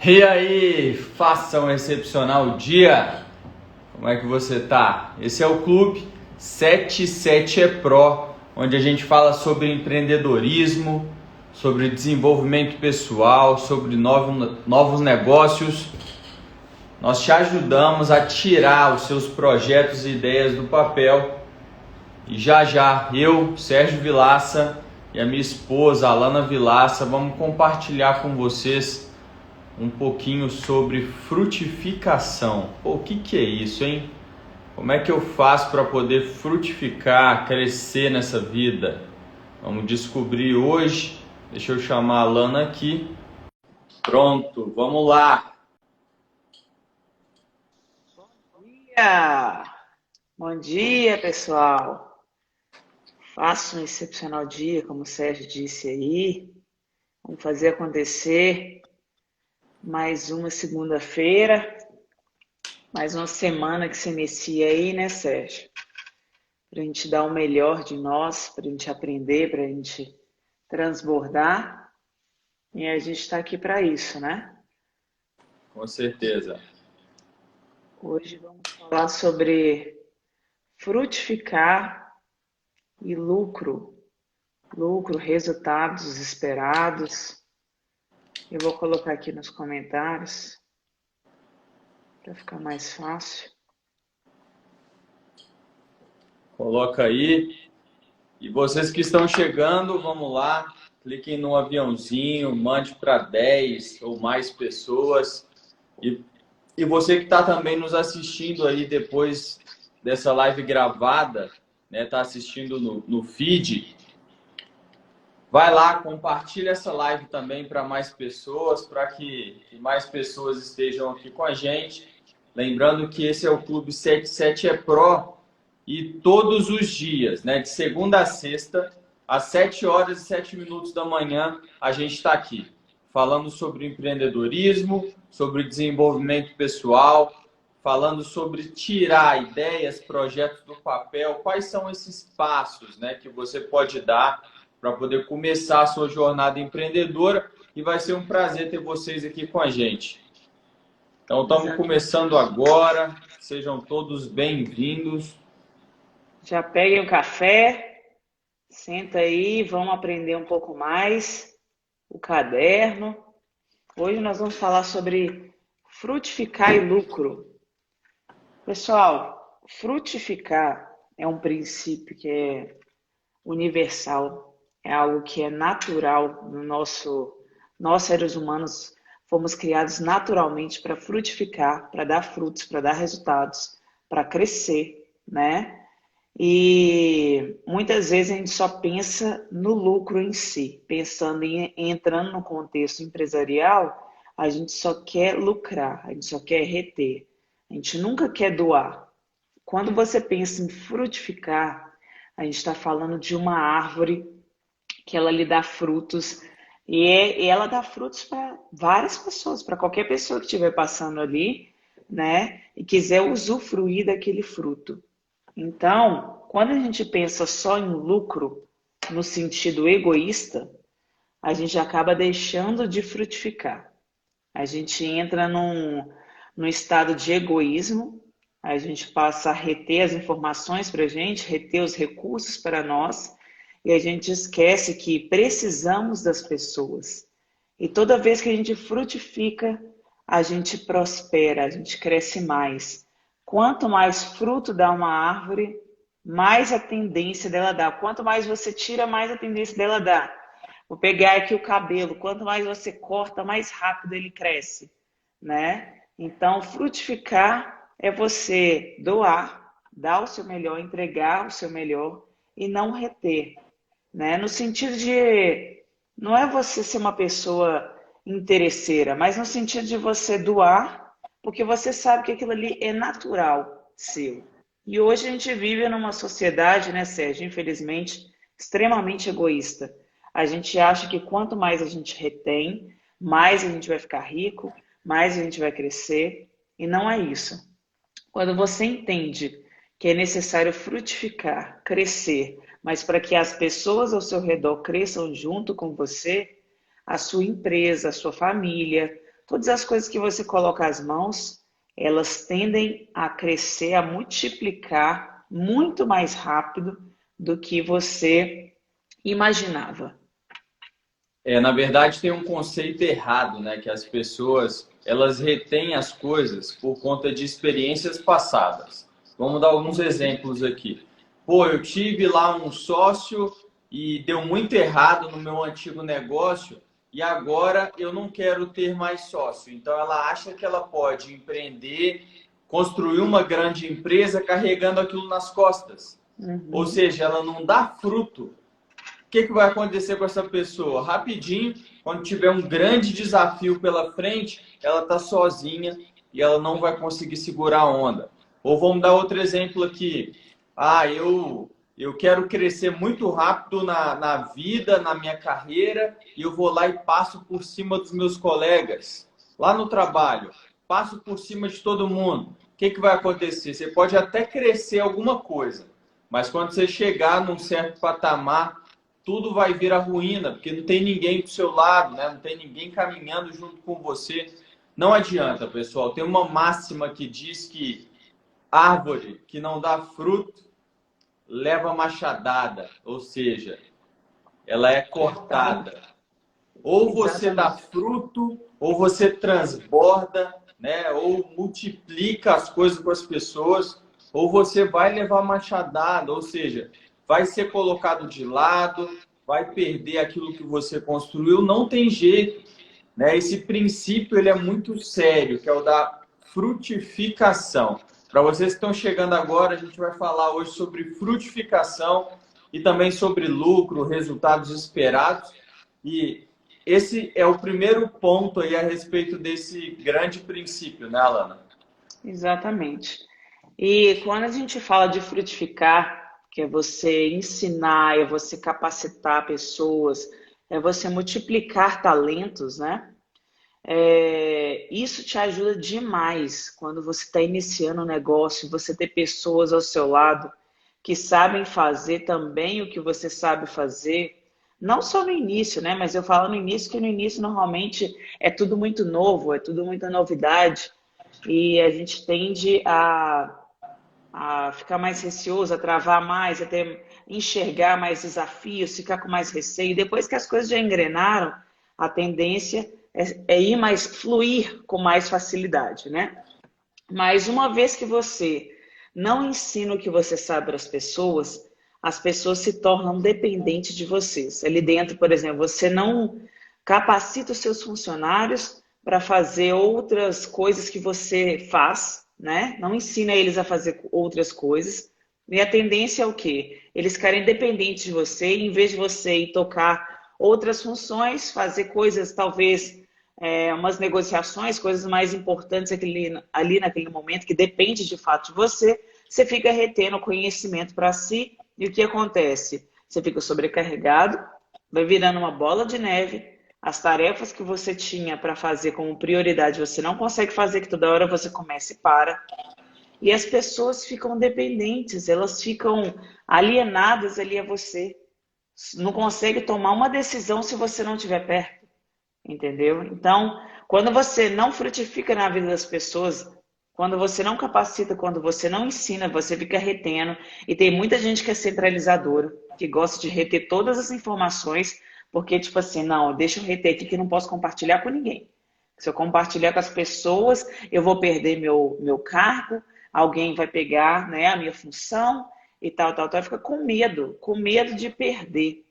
E aí, faça um excepcional dia! Como é que você tá? Esse é o Clube 77 Pro, onde a gente fala sobre empreendedorismo, sobre desenvolvimento pessoal, sobre novos negócios. Nós te ajudamos a tirar os seus projetos e ideias do papel. E já, eu, Sérgio Vilaça, e a minha esposa, Alana Vilaça, vamos compartilhar com vocês um pouquinho sobre frutificação. Pô, o que é isso, hein? Como é que eu faço para poder frutificar, crescer nessa vida? Vamos descobrir hoje. Deixa eu chamar a Alana aqui. Pronto, vamos lá. Dia! Bom dia, pessoal. Faça um excepcional dia, como o Sérgio disse aí. Vamos fazer acontecer mais uma segunda-feira, mais uma semana que se inicia aí, né, Sérgio? Para a gente dar o melhor de nós, para a gente aprender, para a gente transbordar. E a gente está aqui para isso, né? Com certeza. Hoje vamos falar sobre frutificar e lucro. Lucro, resultados esperados. Eu vou colocar aqui nos comentários para ficar mais fácil. Coloca aí. E vocês que estão chegando, vamos lá. Cliquem no aviãozinho, mande para 10 ou mais pessoas. E você que está também nos assistindo aí depois dessa live gravada, né, tá assistindo no feed, vai lá, compartilha essa live também para mais pessoas, para que mais pessoas estejam aqui com a gente. Lembrando que esse é o Clube 77 Pro e todos os dias, né, de segunda a sexta, às 7 horas e 7 minutos da manhã, a gente está aqui, falando sobre empreendedorismo, sobre desenvolvimento pessoal, falando sobre tirar ideias, projetos do papel, quais são esses passos, né, que você pode dar para poder começar a sua jornada empreendedora, e vai ser um prazer ter vocês aqui com a gente. Então, estamos começando agora, sejam todos bem-vindos. Já peguem o café, senta aí, vamos aprender um pouco mais, o caderno. Hoje nós vamos falar sobre frutificar e lucro. Pessoal, frutificar é um princípio que é universal, é algo que é natural no nós seres humanos fomos criados naturalmente para frutificar, para dar frutos, para dar resultados, para crescer, né? E muitas vezes a gente só pensa no lucro em si, pensando em entrando no contexto empresarial, a gente só quer lucrar, a gente só quer reter, a gente nunca quer doar. Quando você pensa em frutificar, a gente está falando de uma árvore que ela lhe dá frutos e ela dá frutos para várias pessoas, para qualquer pessoa que estiver passando ali, né, e quiser usufruir daquele fruto. Então, quando a gente pensa só em lucro, no sentido egoísta, a gente acaba deixando de frutificar. A gente entra num estado de egoísmo, a gente passa a reter as informações para a gente, reter os recursos para nós, e a gente esquece que precisamos das pessoas. E toda vez que a gente frutifica, a gente prospera, a gente cresce mais. Quanto mais fruto dá uma árvore, mais a tendência dela dá. Quanto mais você tira, mais a tendência dela dá. Vou pegar aqui o cabelo. Quanto mais você corta, mais rápido ele cresce, né? Então, frutificar é você doar, dar o seu melhor, entregar o seu melhor e não reter, né? No sentido de não é você ser uma pessoa interesseira, mas no sentido de você doar, porque você sabe que aquilo ali é natural seu. E hoje a gente vive numa sociedade, né, Sérgio, infelizmente, extremamente egoísta. A gente acha que quanto mais a gente retém, mais a gente vai ficar rico, mais a gente vai crescer, e não é isso. Quando você entende que é necessário frutificar, crescer, mas para que as pessoas ao seu redor cresçam junto com você, a sua empresa, a sua família, Todas as coisas que você coloca as mãos, elas tendem a crescer, a multiplicar muito mais rápido do que você imaginava. Na verdade, tem um conceito errado, né? Que as pessoas, elas retêm as coisas por conta de experiências passadas. Vamos dar alguns exemplos aqui. Pô, eu tive lá um sócio e deu muito errado no meu antigo negócio e agora eu não quero ter mais sócio. Então ela acha que ela pode empreender, construir uma grande empresa carregando aquilo nas costas. Ou seja, ela não dá fruto. O que vai acontecer com essa pessoa? Rapidinho, quando tiver um grande desafio pela frente, ela está sozinha e ela não vai conseguir segurar a onda. Ou vamos dar outro exemplo aqui. Eu quero crescer muito rápido na vida, na minha carreira, e eu vou lá e passo por cima dos meus colegas. Lá no trabalho, passo por cima de todo mundo. O que vai acontecer? Você pode até crescer alguma coisa, mas quando você chegar num certo patamar, tudo vai vir à ruína, porque não tem ninguém do seu lado, né? Não tem ninguém caminhando junto com você. Não adianta, pessoal. Tem uma máxima que diz que árvore que não dá fruto leva machadada, ou seja, ela é cortada. Ou você dá fruto, ou você transborda, né? Ou multiplica as coisas com as pessoas, ou você vai levar machadada, ou seja, vai ser colocado de lado, vai perder aquilo que você construiu, não tem jeito, né? Esse princípio ele é muito sério, que é o da frutificação. Para vocês que estão chegando agora, a gente vai falar hoje sobre frutificação e também sobre lucro, resultados esperados. E esse é o primeiro ponto aí a respeito desse grande princípio, né, Alana? Exatamente. E quando a gente fala de frutificar, que é você ensinar, é você capacitar pessoas, é você multiplicar talentos, né? Isso te ajuda demais quando você está iniciando um negócio, você ter pessoas ao seu lado que sabem fazer também o que você sabe fazer, não só no início, né? Mas eu falo no início que no início normalmente é tudo muito novo, é tudo muita novidade e a gente tende a ficar mais receoso, a travar mais, enxergar mais desafios, ficar com mais receio. Depois que as coisas já engrenaram, a tendência é ir mais, fluir com mais facilidade, né? Mas uma vez que você não ensina o que você sabe para as pessoas se tornam dependentes de vocês. Ali dentro, por exemplo, você não capacita os seus funcionários para fazer outras coisas que você faz, né? Não ensina eles a fazer outras coisas. E a tendência é o quê? Eles ficarem dependentes de você, em vez de você ir tocar outras funções, fazer coisas, talvez, umas negociações, coisas mais importantes ali naquele momento, que depende de fato de você, você fica retendo conhecimento para si, e o que acontece? Você fica sobrecarregado, vai virando uma bola de neve, as tarefas que você tinha para fazer como prioridade, você não consegue fazer, que toda hora você começa e para. E as pessoas ficam dependentes, elas ficam alienadas ali a você. Não consegue tomar uma decisão se você não estiver perto, entendeu? Então, quando você não frutifica na vida das pessoas, quando você não capacita, quando você não ensina, você fica retendo. E tem muita gente que é centralizadora, que gosta de reter todas as informações, porque, tipo assim, não, deixa eu reter aqui que eu não posso compartilhar com ninguém. Se eu compartilhar com as pessoas, eu vou perder meu cargo, alguém vai pegar, né, a minha função e tal, e fica com medo de perder.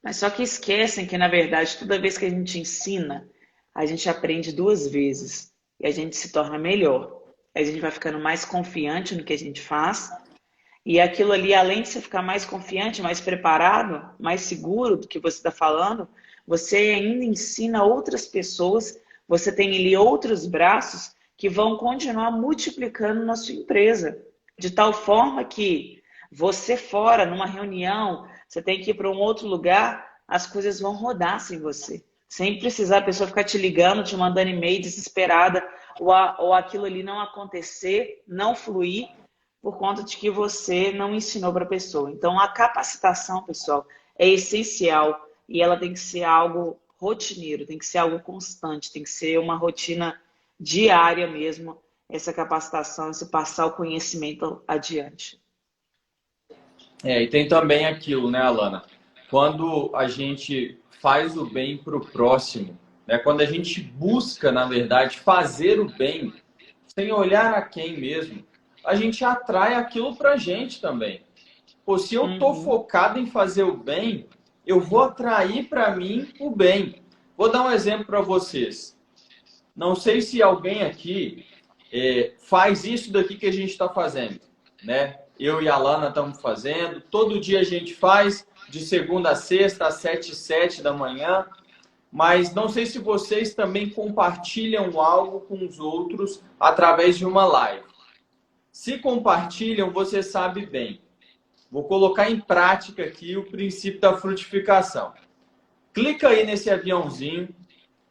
Mas só que esquecem que, na verdade, toda vez que a gente ensina, a gente aprende duas vezes e a gente se torna melhor. A gente vai ficando mais confiante no que a gente faz e aquilo ali, além de você ficar mais confiante, mais preparado, mais seguro do que você está falando, você ainda ensina outras pessoas, você tem ali outros braços que vão continuar multiplicando na sua empresa, de tal forma que você fora, numa reunião, você tem que ir para um outro lugar, as coisas vão rodar sem você. Sem precisar a pessoa ficar te ligando, te mandando e-mail desesperada, ou aquilo ali não acontecer, não fluir, por conta de que você não ensinou para a pessoa. Então, a capacitação, pessoal, é essencial e ela tem que ser algo rotineiro, tem que ser algo constante, tem que ser uma rotina diária mesmo, essa capacitação, esse passar o conhecimento adiante. E tem também aquilo, né, Alana? Quando a gente faz o bem para o próximo, né? Quando a gente busca, na verdade, fazer o bem, sem olhar a quem mesmo, a gente atrai aquilo para a gente também. Pô, se eu estou focado em fazer o bem, eu vou atrair para mim o bem. Vou dar um exemplo para vocês. Não sei se alguém aqui faz isso daqui que a gente está fazendo, né? Eu e a Lana estamos fazendo. Todo dia a gente faz, de segunda a sexta, às 7h07 da manhã. Mas não sei se vocês também compartilham algo com os outros através de uma live. Se compartilham, você sabe bem. Vou colocar em prática aqui o princípio da frutificação. Clica aí nesse aviãozinho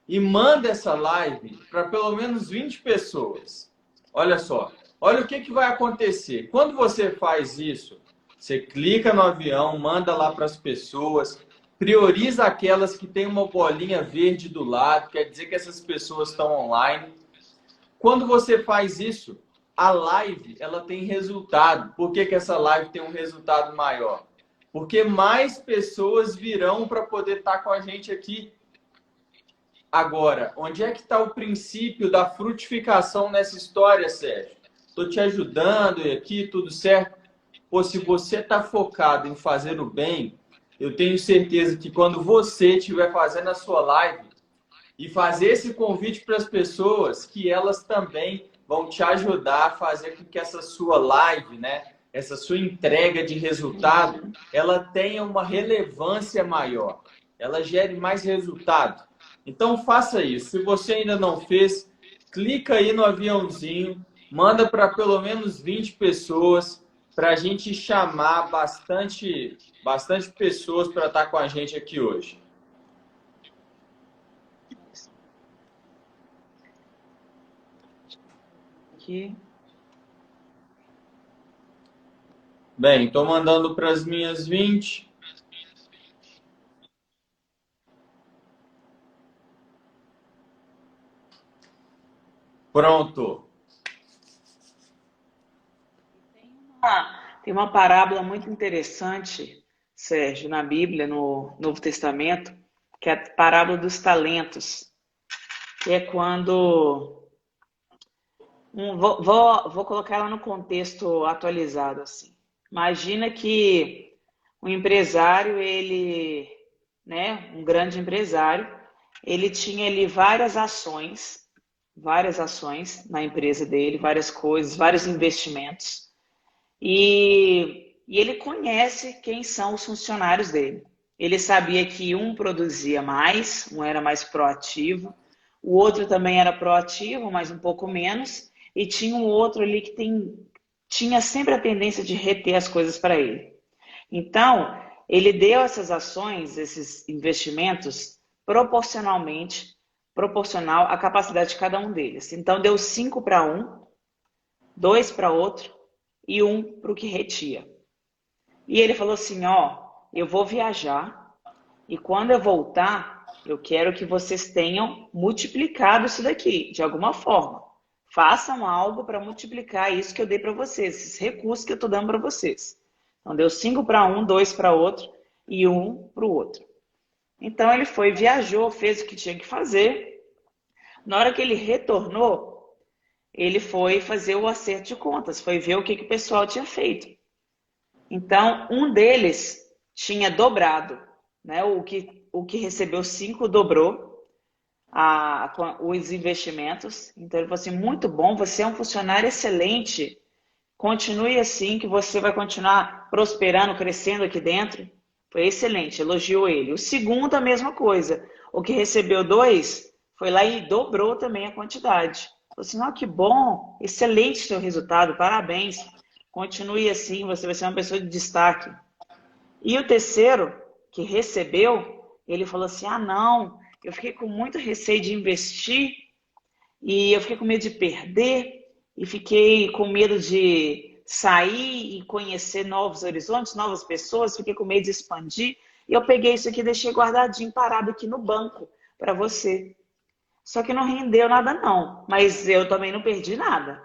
e manda essa live para pelo menos 20 pessoas. Olha só, olha o que vai acontecer. Quando você faz isso, você clica no avião, manda lá para as pessoas, prioriza aquelas que tem uma bolinha verde do lado, quer dizer que essas pessoas estão online. Quando você faz isso, a live ela tem resultado. Por que essa live tem um resultado maior? Porque mais pessoas virão para poder estar com a gente aqui. Agora, onde é que está o princípio da frutificação nessa história, Sérgio? Estou te ajudando e aqui, tudo certo? Pô, se você está focado em fazer o bem, eu tenho certeza que quando você estiver fazendo a sua live e fazer esse convite para as pessoas, que elas também vão te ajudar a fazer com que essa sua live, né, essa sua entrega de resultado, ela tenha uma relevância maior, ela gere mais resultado. Então faça isso. Se você ainda não fez, clica aí no aviãozinho, manda para pelo menos 20 pessoas, para a gente chamar bastante pessoas para estar com a gente aqui hoje. Aqui. Bem, estou mandando para as minhas 20. Pronto. Tem uma parábola muito interessante, Sérgio, na Bíblia, no Novo Testamento, que é a parábola dos talentos, que é quando... Vou colocar ela no contexto atualizado, assim. Imagina que um empresário, um grande empresário, ele tinha ali várias ações na empresa dele, várias coisas, vários investimentos. E ele conhece quem são os funcionários dele. Ele sabia que um produzia mais, um era mais proativo, o outro também era proativo, mas um pouco menos, e tinha um outro ali que tinha sempre a tendência de reter as coisas para ele. Então, ele deu essas ações, esses investimentos, proporcional à capacidade de cada um deles. Então, deu 5 para um, 2 para outro e 1 para o que retia. E ele falou assim, eu vou viajar e quando eu voltar, eu quero que vocês tenham multiplicado isso daqui, de alguma forma. Façam algo para multiplicar isso que eu dei para vocês, esses recursos que eu estou dando para vocês. Então, deu 5 para um, 2 para outro e 1 para o outro. Então, ele foi, viajou, fez o que tinha que fazer. Na hora que ele retornou, ele foi fazer o acerto de contas, foi ver o que o pessoal tinha feito. Então, um deles tinha dobrado, né? O que recebeu 5 dobrou os investimentos. Então, ele falou assim, muito bom, você é um funcionário excelente, continue assim que você vai continuar prosperando, crescendo aqui dentro. Foi excelente, elogiou ele. O segundo, a mesma coisa. O que recebeu 2, foi lá e dobrou também a quantidade. Falou assim, que bom, excelente seu resultado, parabéns. Continue assim, você vai ser uma pessoa de destaque. E o terceiro, que recebeu, ele falou assim, não, eu fiquei com muito receio de investir e eu fiquei com medo de perder e fiquei com medo de sair e conhecer novos horizontes, novas pessoas, fiquei com medo de expandir. E eu peguei isso aqui e deixei guardadinho, parado aqui no banco, para você. Só que não rendeu nada não, mas eu também não perdi nada.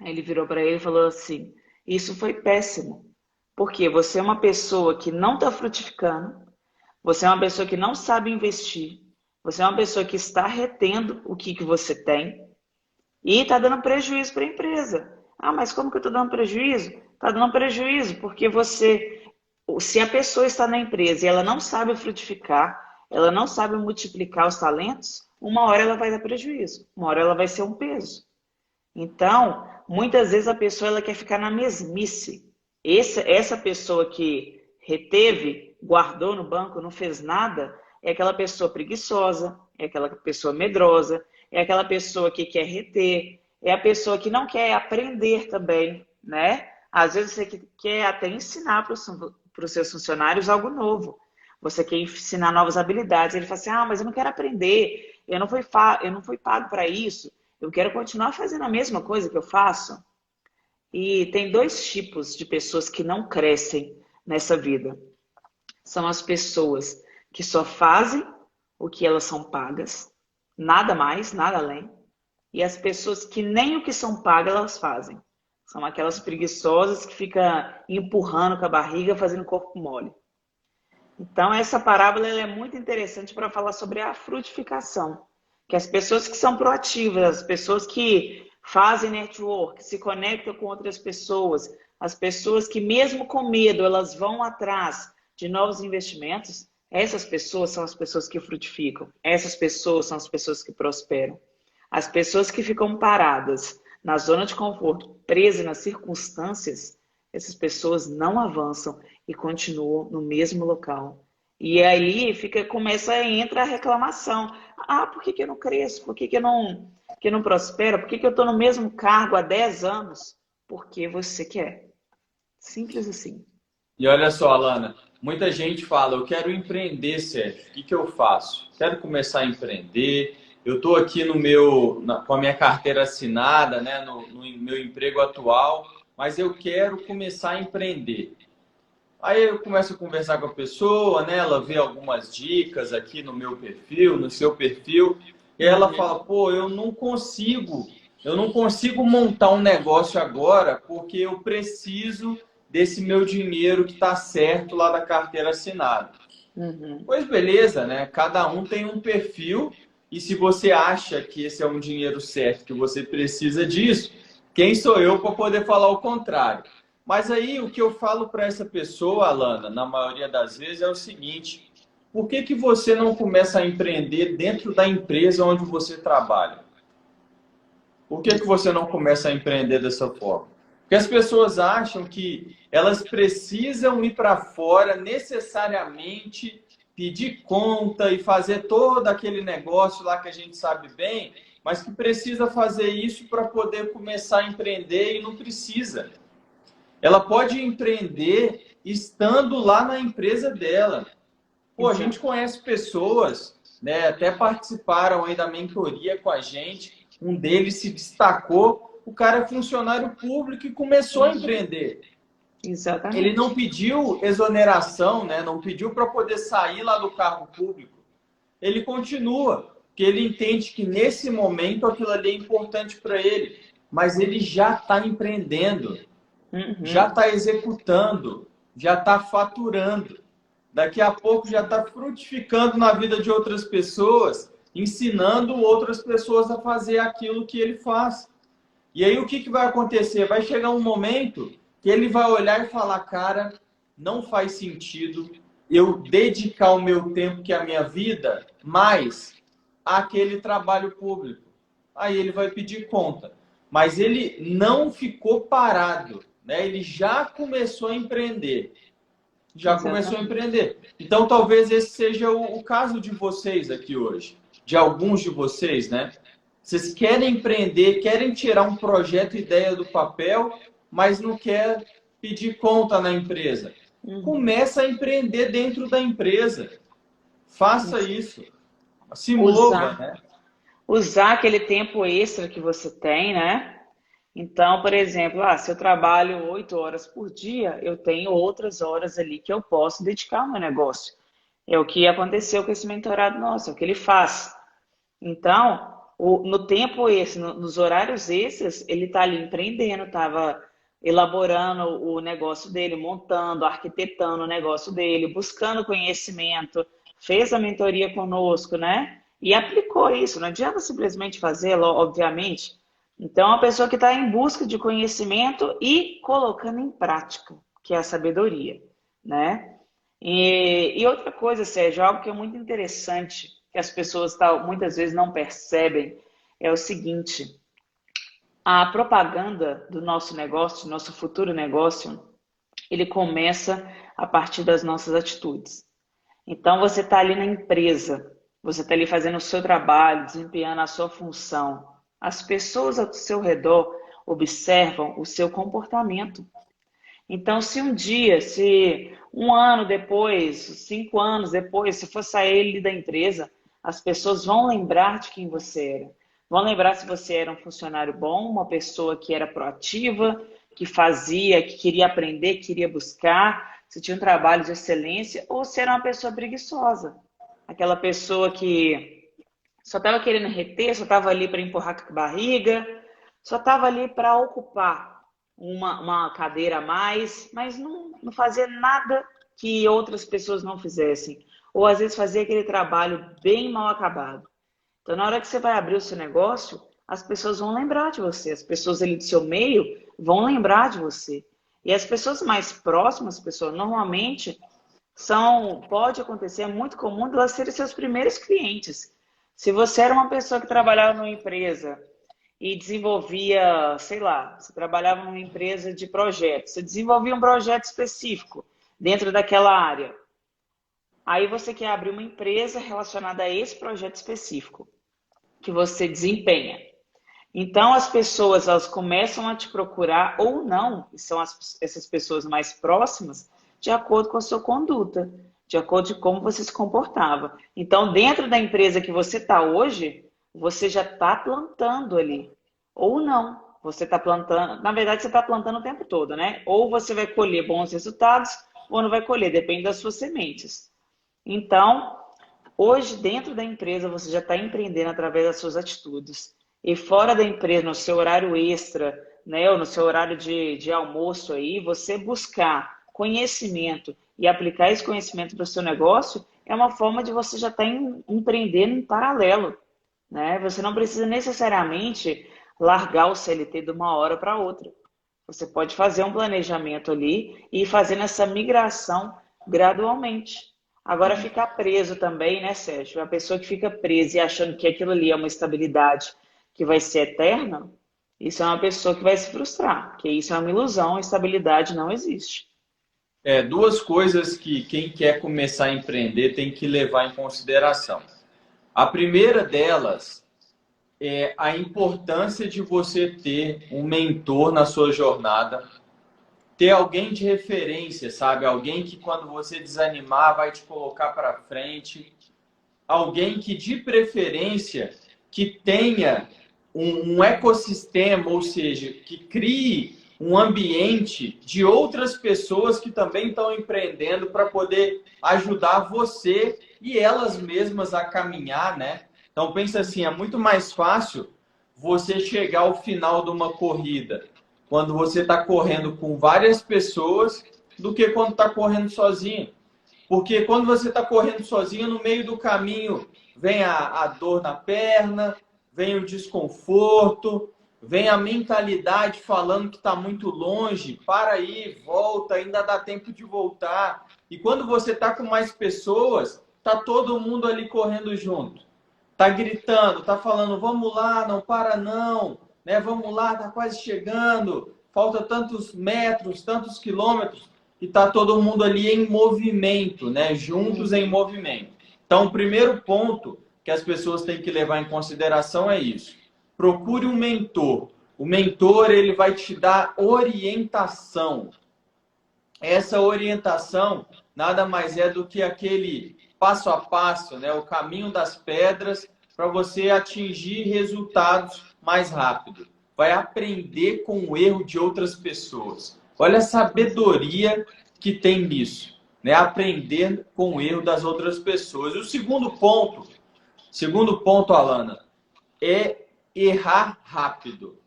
Aí ele virou para ele e falou assim: isso foi péssimo, porque você é uma pessoa que não está frutificando, você é uma pessoa que não sabe investir, você é uma pessoa que está retendo o que você tem e está dando prejuízo para a empresa. Ah, mas como que eu estou dando prejuízo? Está dando prejuízo porque você, se a pessoa está na empresa e ela não sabe frutificar, ela não sabe multiplicar os talentos, uma hora ela vai dar prejuízo, uma hora ela vai ser um peso. Então, muitas vezes a pessoa ela quer ficar na mesmice. Essa pessoa que reteve, guardou no banco, não fez nada, é aquela pessoa preguiçosa, é aquela pessoa medrosa, é aquela pessoa que quer reter, é a pessoa que não quer aprender também, né? Às vezes você quer até ensinar para os seus funcionários algo novo. Você quer ensinar novas habilidades. Ele fala assim, ah, mas eu não quero aprender, eu não fui pago para isso. Eu quero continuar fazendo a mesma coisa que eu faço. E tem dois tipos de pessoas que não crescem nessa vida. São as pessoas que só fazem o que elas são pagas, nada mais, nada além. E as pessoas que nem o que são pagas elas fazem. São aquelas preguiçosas que ficam empurrando com a barriga, fazendo corpo mole. Então, essa parábola ela é muito interessante para falar sobre a frutificação. Que as pessoas que são proativas, as pessoas que fazem network, se conectam com outras pessoas, as pessoas que mesmo com medo, elas vão atrás de novos investimentos, essas pessoas são as pessoas que frutificam. Essas pessoas são as pessoas que prosperam. As pessoas que ficam paradas na zona de conforto, presas nas circunstâncias, essas pessoas não avançam e continuam no mesmo local. E aí começa a entrar a reclamação. Ah, por que eu não cresço? Por que eu não prospero? Por que eu estou no mesmo cargo há 10 anos? Porque você quer. Simples assim. E olha só, Alana, muita gente fala, eu quero empreender, Sérgio, o que eu faço? Quero começar a empreender, eu estou aqui com a minha carteira assinada, né, no meu emprego atual, mas eu quero começar a empreender. Aí eu começo a conversar com a pessoa, né, ela vê algumas dicas aqui no meu perfil, no seu perfil, e ela fala, pô, eu não consigo montar um negócio agora porque eu preciso desse meu dinheiro que está certo lá da carteira assinada. Uhum. Pois beleza, né? Cada um tem um perfil e se você acha que esse é um dinheiro certo, que você precisa disso, quem sou eu para poder falar o contrário? Mas aí o que eu falo para essa pessoa, Alana, na maioria das vezes é o seguinte: por que você não começa a empreender dentro da empresa onde você trabalha? Por que você não começa a empreender dessa forma? Porque as pessoas acham que elas precisam ir para fora necessariamente pedir conta e fazer todo aquele negócio lá que a gente sabe bem, mas que precisa fazer isso para poder começar a empreender e não precisa. Ela pode empreender estando lá na empresa dela. Pô, a gente conhece pessoas, né, até participaram aí da mentoria com a gente, um deles se destacou, o cara é funcionário público e começou a empreender. Exatamente. Ele não pediu exoneração, né, não pediu para poder sair lá do cargo público. Ele continua, porque ele entende que nesse momento aquilo ali é importante para ele, mas ele já está empreendendo, já está executando, já está faturando. Daqui a pouco já está frutificando na vida de outras pessoas, ensinando outras pessoas a fazer aquilo que ele faz. E aí o que vai acontecer? Vai chegar um momento que ele vai olhar e falar, cara, não faz sentido eu dedicar o meu tempo, que é a minha vida, mais àquele trabalho público. Aí ele vai pedir conta. Mas ele não ficou parado, né? Ele já começou a empreender. Já começou a empreender. Então, talvez esse seja o caso de vocês aqui hoje. De alguns de vocês, né? Vocês querem empreender, querem tirar um projeto, ideia do papel, mas não quer pedir conta na empresa. Começa a empreender dentro da empresa. Faça isso. Se mova, né? Usar aquele tempo extra que você tem, né? Então, por exemplo, se eu trabalho 8 horas por dia, eu tenho outras horas ali que eu posso dedicar ao meu negócio. É o que aconteceu com esse mentorado nosso, é o que ele faz. Então, no tempo esse, nos horários esses, ele está ali empreendendo, estava elaborando o negócio dele, montando, arquitetando o negócio dele, buscando conhecimento, fez a mentoria conosco, né? E aplicou isso. Não adianta simplesmente fazê-lo, obviamente. Então, é uma pessoa que está em busca de conhecimento e colocando em prática, que é a sabedoria, né? E outra coisa, Sérgio, algo que é muito interessante, que as pessoas muitas vezes não percebem, é o seguinte: a propaganda do nosso negócio, do nosso futuro negócio, ele começa a partir das nossas atitudes. Então, você está ali na empresa, você está ali fazendo o seu trabalho, desempenhando a sua função. As pessoas ao seu redor observam o seu comportamento. Então, se um dia, se um ano depois, 5 anos depois, se for sair da empresa, as pessoas vão lembrar de quem você era. Vão lembrar se você era um funcionário bom, uma pessoa que era proativa, que fazia, que queria aprender, que queria buscar, se tinha um trabalho de excelência, ou se era uma pessoa preguiçosa. Aquela pessoa que só estava querendo reter, só estava ali para empurrar com a barriga, só estava ali para ocupar uma cadeira a mais, mas não fazia nada que outras pessoas não fizessem. Ou às vezes fazia aquele trabalho bem mal acabado. Então, na hora que você vai abrir o seu negócio, as pessoas vão lembrar de você, as pessoas ali do seu meio vão lembrar de você. E as pessoas mais próximas, pessoas, normalmente pode acontecer, é muito comum de elas serem seus primeiros clientes. Se você era uma pessoa que trabalhava numa empresa e desenvolvia, sei lá, você trabalhava numa empresa de projetos, você desenvolvia um projeto específico dentro daquela área. Aí você quer abrir uma empresa relacionada a esse projeto específico que você desempenha. Então as pessoas elas começam a te procurar ou não, e são essas pessoas mais próximas, de acordo com a sua conduta, de acordo com como você se comportava. Então, dentro da empresa que você está hoje, você já está plantando ali. Ou não, você está plantando, na verdade você está plantando o tempo todo, né? Ou você vai colher bons resultados, ou não vai colher, depende das suas sementes. Então, hoje, dentro da empresa, você já está empreendendo através das suas atitudes. E fora da empresa, no seu horário extra, né, ou no seu horário de almoço aí, você buscar conhecimento e aplicar esse conhecimento para o seu negócio é uma forma de você já estar empreendendo em paralelo, né? Você não precisa necessariamente largar o CLT de uma hora para outra. Você pode fazer um planejamento ali e ir fazendo essa migração gradualmente. Agora, ficar preso também, né, Sérgio? A pessoa que fica presa e achando que aquilo ali é uma estabilidade que vai ser eterna, isso é uma pessoa que vai se frustrar, porque isso é uma ilusão, a estabilidade não existe. Duas coisas que quem quer começar a empreender tem que levar em consideração. A primeira delas é a importância de você ter um mentor na sua jornada, ter alguém de referência, sabe? Alguém que quando você desanimar vai te colocar para frente, alguém que de preferência que tenha um ecossistema, ou seja, que crie um ambiente de outras pessoas que também estão empreendendo para poder ajudar você e elas mesmas a caminhar, né? Então pensa assim, é muito mais fácil você chegar ao final de uma corrida quando você está correndo com várias pessoas do que quando está correndo sozinho. Porque quando você está correndo sozinho, no meio do caminho vem a dor na perna, vem o desconforto, vem a mentalidade falando que está muito longe, para aí, volta, ainda dá tempo de voltar. E quando você está com mais pessoas, está todo mundo ali correndo junto. Está gritando, está falando, vamos lá, não para não, né? Vamos lá, está quase chegando, falta tantos metros, tantos quilômetros. E está todo mundo ali em movimento, né? Juntos em movimento. Então, o primeiro ponto que as pessoas têm que levar em consideração é isso. Procure um mentor. O mentor, ele vai te dar orientação. Essa orientação nada mais é do que aquele passo a passo, né? O caminho das pedras para você atingir resultados mais rápido. Vai aprender com o erro de outras pessoas. Olha a sabedoria que tem nisso. né? Aprender com o erro das outras pessoas. E o segundo ponto, Alana, é errar rápido.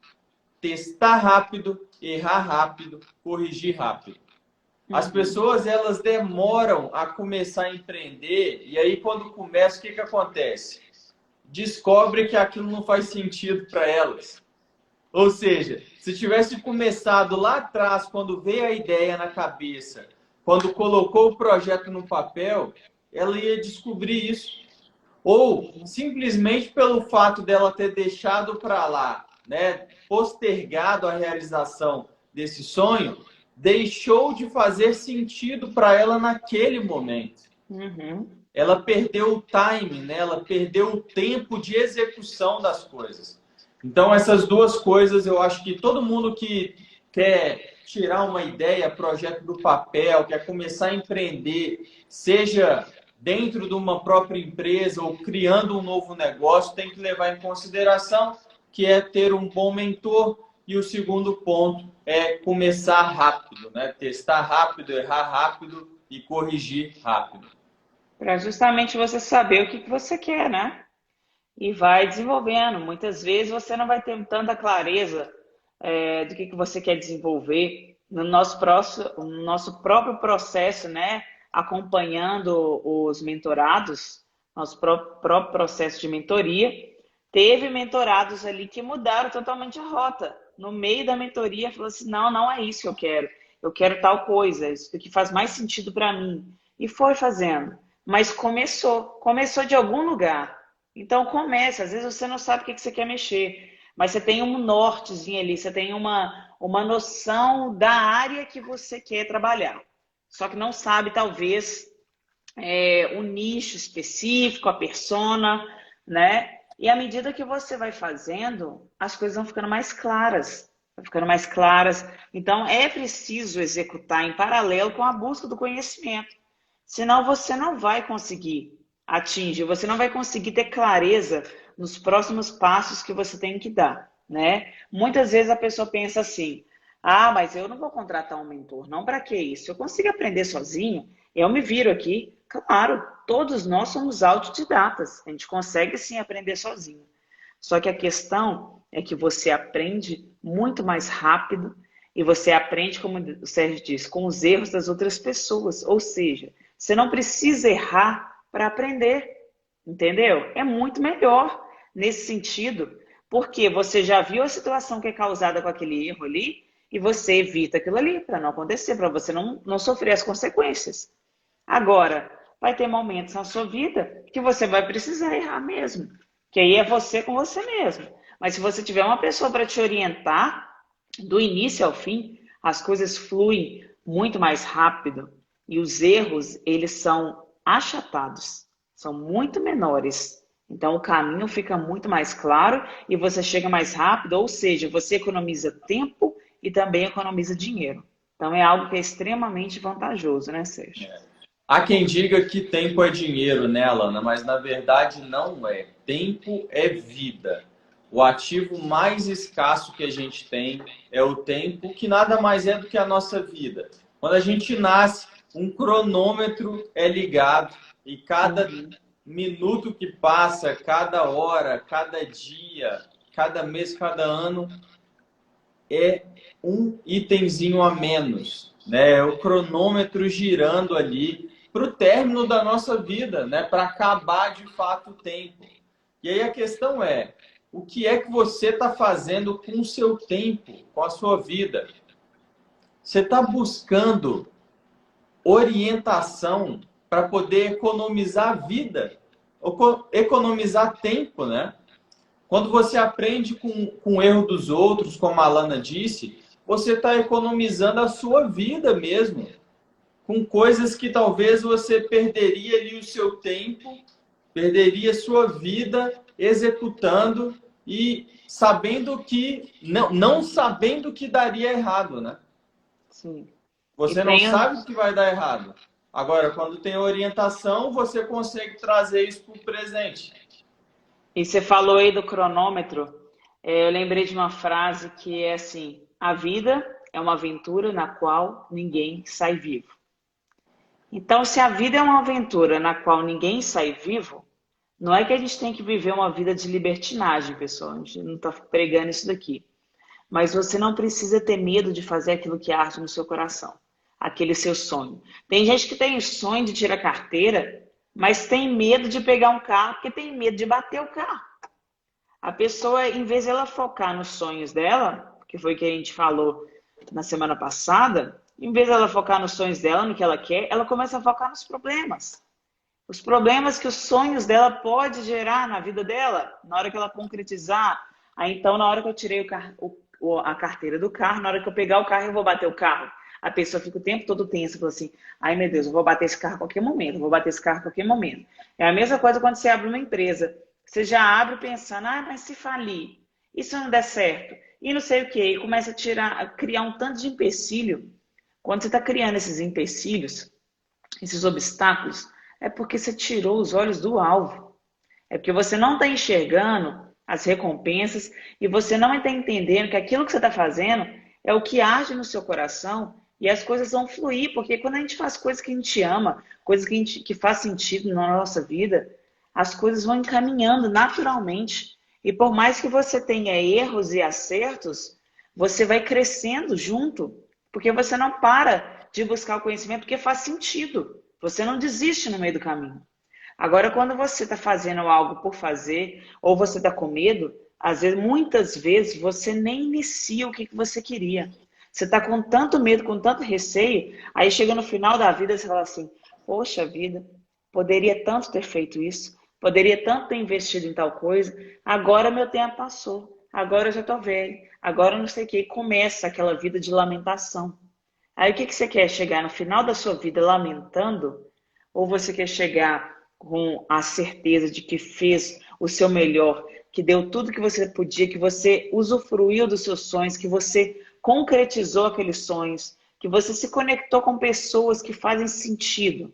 Testar rápido, errar rápido, corrigir rápido. As pessoas, elas demoram a começar a empreender e aí quando começa, o que acontece? Descobre que aquilo não faz sentido para elas. Ou seja, se tivesse começado lá atrás, quando veio a ideia na cabeça, quando colocou o projeto no papel, ela ia descobrir isso. Ou simplesmente pelo fato dela ter deixado para lá, né, postergado a realização desse sonho, deixou de fazer sentido para ela naquele momento. Ela perdeu o time, né? Ela perdeu o tempo de execução das coisas. Então, essas duas coisas, eu acho que todo mundo que quer tirar uma ideia, projeto do papel, quer começar a empreender, seja dentro de uma própria empresa ou criando um novo negócio, tem que levar em consideração que é ter um bom mentor. E o segundo ponto é começar rápido, né? Testar rápido, errar rápido e corrigir rápido. Para justamente você saber o que você quer, né? E vai desenvolvendo. Muitas vezes você não vai ter tanta clareza do que você quer desenvolver no nosso próprio processo, né? Acompanhando os mentorados, nosso próprio processo de mentoria. Teve mentorados ali que mudaram totalmente a rota. No meio da mentoria, falou assim, não, não é isso que eu quero. Eu quero tal coisa, isso que faz mais sentido para mim. E foi fazendo. Mas começou de algum lugar. Então comece, às vezes você não sabe o que você quer mexer, mas você tem um nortezinho ali, você tem uma noção da área que você quer trabalhar. Só que não sabe, talvez, o nicho específico, a persona, né? E à medida que você vai fazendo, as coisas vão ficando mais claras. Vão ficando mais claras. Então, é preciso executar em paralelo com a busca do conhecimento. Senão, você não vai conseguir atingir, você não vai conseguir ter clareza nos próximos passos que você tem que dar, né? Muitas vezes a pessoa pensa assim, ah, mas eu não vou contratar um mentor, não, para que isso? Eu consigo aprender sozinho, eu me viro aqui. Claro, todos nós somos autodidatas, a gente consegue sim aprender sozinho. Só que a questão é que você aprende muito mais rápido e você aprende, como o Sérgio disse, com os erros das outras pessoas. Ou seja, você não precisa errar para aprender, entendeu? É muito melhor nesse sentido, porque você já viu a situação que é causada com aquele erro ali e você evita aquilo ali para não acontecer, para você não sofrer as consequências. Agora, vai ter momentos na sua vida que você vai precisar errar mesmo, que aí é você com você mesmo. Mas se você tiver uma pessoa para te orientar, do início ao fim, as coisas fluem muito mais rápido e os erros, eles são achatados, são muito menores. Então, o caminho fica muito mais claro e você chega mais rápido, ou seja, você economiza tempo e também economiza dinheiro. Então, é algo que é extremamente vantajoso, né, Sérgio? Há quem diga que tempo é dinheiro, né, Alana? Mas na verdade não é. Tempo é vida. O ativo mais escasso que a gente tem é o tempo, que nada mais é do que a nossa vida. Quando a gente nasce, um cronômetro é ligado e cada minuto que passa, cada hora, cada dia, cada mês, cada ano é um itemzinho a menos, né? O cronômetro girando ali para o término da nossa vida, né? Para acabar de fato o tempo. E aí a questão é, o que é que você está fazendo com o seu tempo, com a sua vida? Você está buscando orientação para poder economizar vida, ou economizar tempo, né? Quando você aprende com o erro dos outros, como a Alana disse, você está economizando a sua vida mesmo, com coisas que talvez você perderia ali o seu tempo, perderia sua vida executando e sabendo que, não sabendo que daria errado, né? Sim. E Você não tem, sabe que vai dar errado. Agora, quando tem orientação, você consegue trazer isso para o presente. e você falou aí do cronômetro, eu lembrei de uma frase que é assim: a vida é uma aventura na qual ninguém sai vivo. Então, se a vida é uma aventura na qual ninguém sai vivo, não é que a gente tem que viver uma vida de libertinagem, pessoal. A gente não está pregando isso daqui. Mas você não precisa ter medo de fazer aquilo que arde no seu coração, aquele seu sonho. Tem gente que tem sonho de tirar carteira, mas tem medo de pegar um carro porque tem medo de bater o carro. A pessoa, em vez de ela focar nos sonhos dela, que foi o que a gente falou na semana passada, em vez de ela focar nos sonhos dela, no que ela quer, ela começa a focar nos problemas. Os problemas que os sonhos dela podem gerar na vida dela, na hora que ela concretizar. Aí então, na hora que eu tirei a carteira do carro, na hora que eu pegar o carro, eu vou bater o carro. A pessoa fica o tempo todo tensa, fala assim, ai meu Deus, eu vou bater esse carro a qualquer momento, eu vou bater esse carro a qualquer momento. É a mesma coisa quando você abre uma empresa. Você já abre pensando, ah, mas se falir, isso não der certo, e não sei o quê, e começa a criar um tanto de empecilho. Quando você está criando esses empecilhos, esses obstáculos, é porque você tirou os olhos do alvo. É porque você não está enxergando as recompensas e você não está entendendo que aquilo que você está fazendo é o que age no seu coração e as coisas vão fluir, porque quando a gente faz coisas que a gente ama, coisas que faz sentido na nossa vida, as coisas vão encaminhando naturalmente. E por mais que você tenha erros e acertos, você vai crescendo junto, porque você não para de buscar o conhecimento, porque faz sentido. Você não desiste no meio do caminho. Agora, quando você está fazendo algo por fazer, ou você está com medo, às vezes, muitas vezes, você nem inicia o que você queria. Você está com tanto medo, com tanto receio, aí chega no final da vida, você fala assim, poxa vida, poderia tanto ter feito isso, poderia tanto ter investido em tal coisa, agora meu tempo passou, agora eu já estou velho, agora eu não sei o que, e começa aquela vida de lamentação. Aí o que você quer? Chegar no final da sua vida lamentando? Ou você quer chegar com a certeza de que fez o seu melhor, que deu tudo que você podia, que você usufruiu dos seus sonhos, que você concretizou aqueles sonhos, que você se conectou com pessoas que fazem sentido?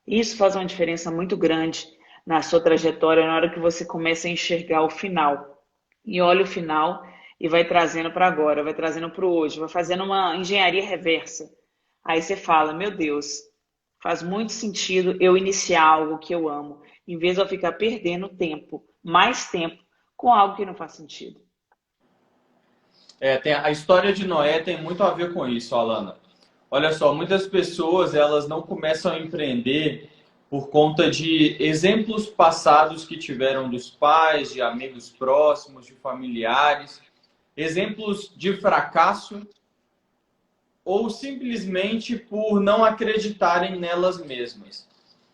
Isso faz uma diferença muito grande na sua trajetória, na hora que você começa a enxergar o final. E olha o final e vai trazendo para agora, vai trazendo para o hoje, vai fazendo uma engenharia reversa. Aí você fala, meu Deus, faz muito sentido eu iniciar algo que eu amo, em vez de eu ficar perdendo tempo, mais tempo, com algo que não faz sentido. A história de Noé tem muito a ver com isso, Alana. Olha só, muitas pessoas elas não começam a empreender por conta de exemplos passados que tiveram dos pais, de amigos próximos, de familiares, exemplos de fracasso ou simplesmente por não acreditarem nelas mesmas.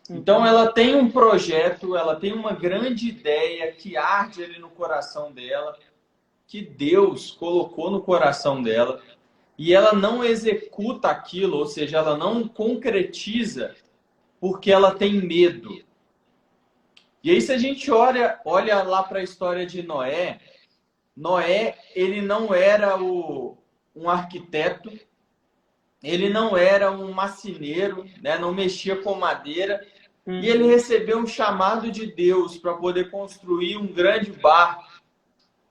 Então ela tem um projeto, ela tem uma grande ideia que arde ali no coração dela, que Deus colocou no coração dela, e ela não executa aquilo, ou seja, ela não concretiza porque ela tem medo. E aí se a gente olha lá para a história de Noé, Noé, ele não era um arquiteto, ele não era um marceneiro, né? Não mexia com madeira, e ele recebeu um chamado de Deus para poder construir um grande barco